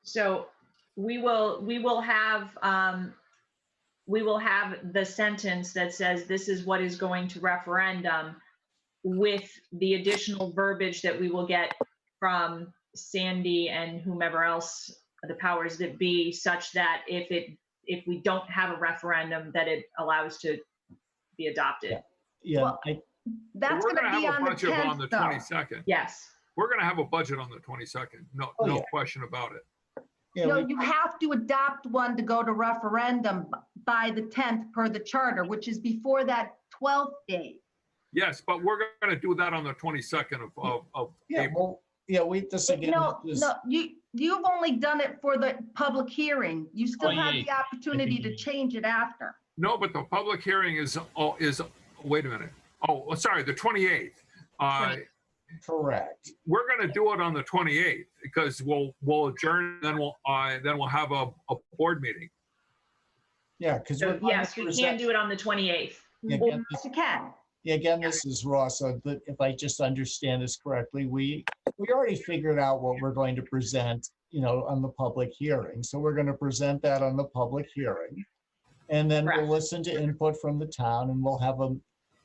Speaker 1: So we will have the sentence that says this is what is going to referendum, with the additional verbiage that we will get from Sandy and whomever else, the powers that be, such that if we don't have a referendum, that it allows to be adopted.
Speaker 11: Yeah,
Speaker 8: Well, That's
Speaker 10: We're
Speaker 8: going to be
Speaker 10: have
Speaker 8: on
Speaker 10: a
Speaker 8: the
Speaker 10: budget on
Speaker 8: 10th,
Speaker 10: the
Speaker 8: though.
Speaker 10: 22nd.
Speaker 1: Yes.
Speaker 10: We're going to have a budget on the 22nd. No,
Speaker 11: Oh,
Speaker 10: no
Speaker 11: yeah.
Speaker 10: question about it.
Speaker 11: yeah,
Speaker 8: No,
Speaker 11: we-
Speaker 8: you have to adopt one to go to referendum by the 10th per the charter, which is before that 12th date.
Speaker 10: Yes, but we're going to do that on the 22nd of
Speaker 11: yeah,
Speaker 10: April.
Speaker 11: well, yeah, this again.
Speaker 8: No,
Speaker 11: this-
Speaker 8: no, you've only done it for the public hearing. You still have
Speaker 4: 28th,
Speaker 8: the opportunity to change it after.
Speaker 10: No, but the public hearing is wait a minute. Oh, sorry, the 28th.
Speaker 11: Correct.
Speaker 10: We're going to do it on the 28th because we'll adjourn, then we'll have a board meeting.
Speaker 11: Yeah, because
Speaker 1: So yes, we can do it on the 28th.
Speaker 11: Yeah,
Speaker 8: Well,
Speaker 11: again,
Speaker 8: yes, you can.
Speaker 11: Yeah, again, this is Ross. So if I just understand this correctly, we already figured out what we're going to present, on the public hearing. So we're going to present that on the public hearing. And then we'll
Speaker 1: Correct.
Speaker 11: listen to input from the town, and we'll have a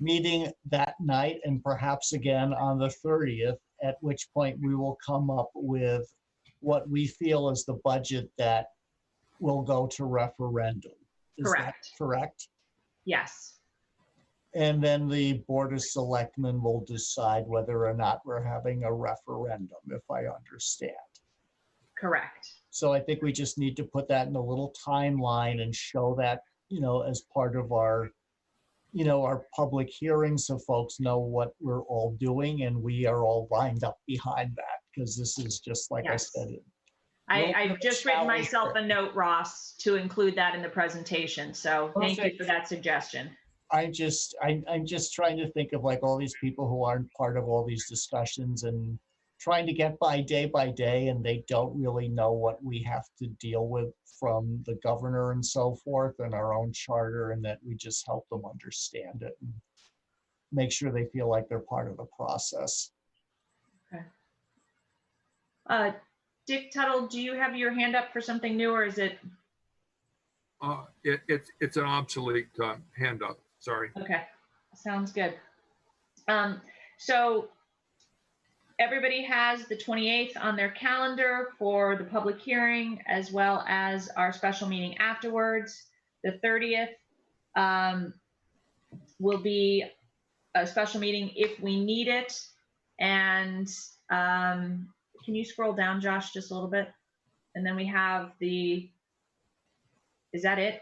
Speaker 11: meeting that night and perhaps again on the 30th, at which point we will come up with what we feel is the budget that will go to referendum. Is that
Speaker 1: Correct.
Speaker 11: correct?
Speaker 1: Yes.
Speaker 11: And then the Board of Selectmen will decide whether or not we're having a referendum, if I understand.
Speaker 1: Correct.
Speaker 11: So I think we just need to put that in a little timeline and show that, as part of our, our public hearing, so folks know what we're all doing, and we are all lined up behind that, because this is just like
Speaker 1: Yes.
Speaker 11: I said.
Speaker 1: I've just written
Speaker 11: Shall we-
Speaker 1: myself a note, Ross, to include that in the presentation. So thank you
Speaker 11: Perfect.
Speaker 1: for that suggestion.
Speaker 11: I'm just trying to think of like all these people who aren't part of all these discussions and trying to get by, and they don't really know what we have to deal with from the governor and so forth and our own charter, and that we just help them understand it and make sure they feel like they're part of the process.
Speaker 1: Dick Tuttle, do you have your hand up for something new, or is it?
Speaker 10: It's an obsolete hand up. Sorry.
Speaker 1: Okay, sounds good. So everybody has the 28th on their calendar for the public hearing, as well as our special meeting afterwards. The 30th will be a special meeting if we need it. And can you scroll down, Josh, just a little bit? And then we have is that it?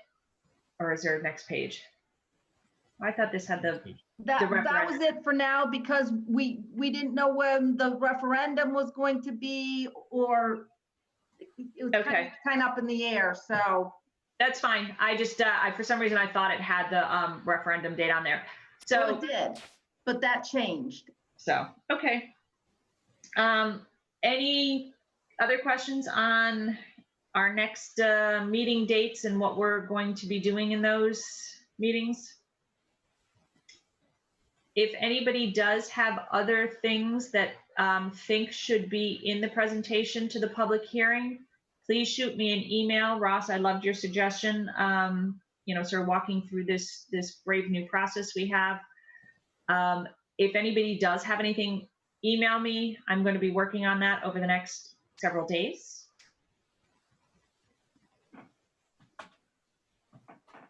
Speaker 1: Or is there a next page? I thought this had the
Speaker 8: That
Speaker 1: referendum.
Speaker 8: was it for now, because we didn't know when the referendum was going to be, or it was
Speaker 1: Okay.
Speaker 8: kind of up in the air, so.
Speaker 1: That's fine. I just, for some reason, I thought it had the referendum date on there.
Speaker 8: Well,
Speaker 1: So,
Speaker 8: it did, but that changed.
Speaker 1: okay. Any other questions on our next meeting dates and what we're going to be doing in those meetings? If anybody does have other things that think should be in the presentation to the public hearing, please shoot me an email. Ross, I loved your suggestion, sort of walking through this brave new process we have. if anybody does have anything, email me. I'm going to be working on that over the next several days.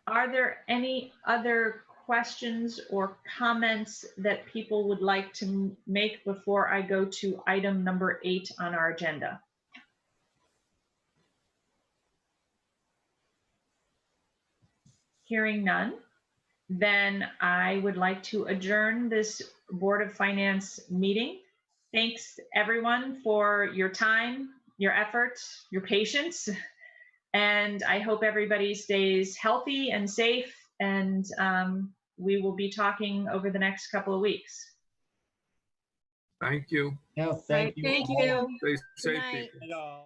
Speaker 1: Are there any other questions or comments that people would like to make before I go to item number 8 on our agenda? Hearing none, then I would like to adjourn this Board of Finance meeting. Thanks everyone for your time, your effort, your patience, and I hope everybody stays healthy and safe, and we will be talking over the next couple of weeks.
Speaker 10: Thank you.
Speaker 9: No, thank you.
Speaker 12: Thank
Speaker 9: all.
Speaker 12: you.
Speaker 10: Stay safe,
Speaker 12: night.
Speaker 10: people.
Speaker 9: Good all.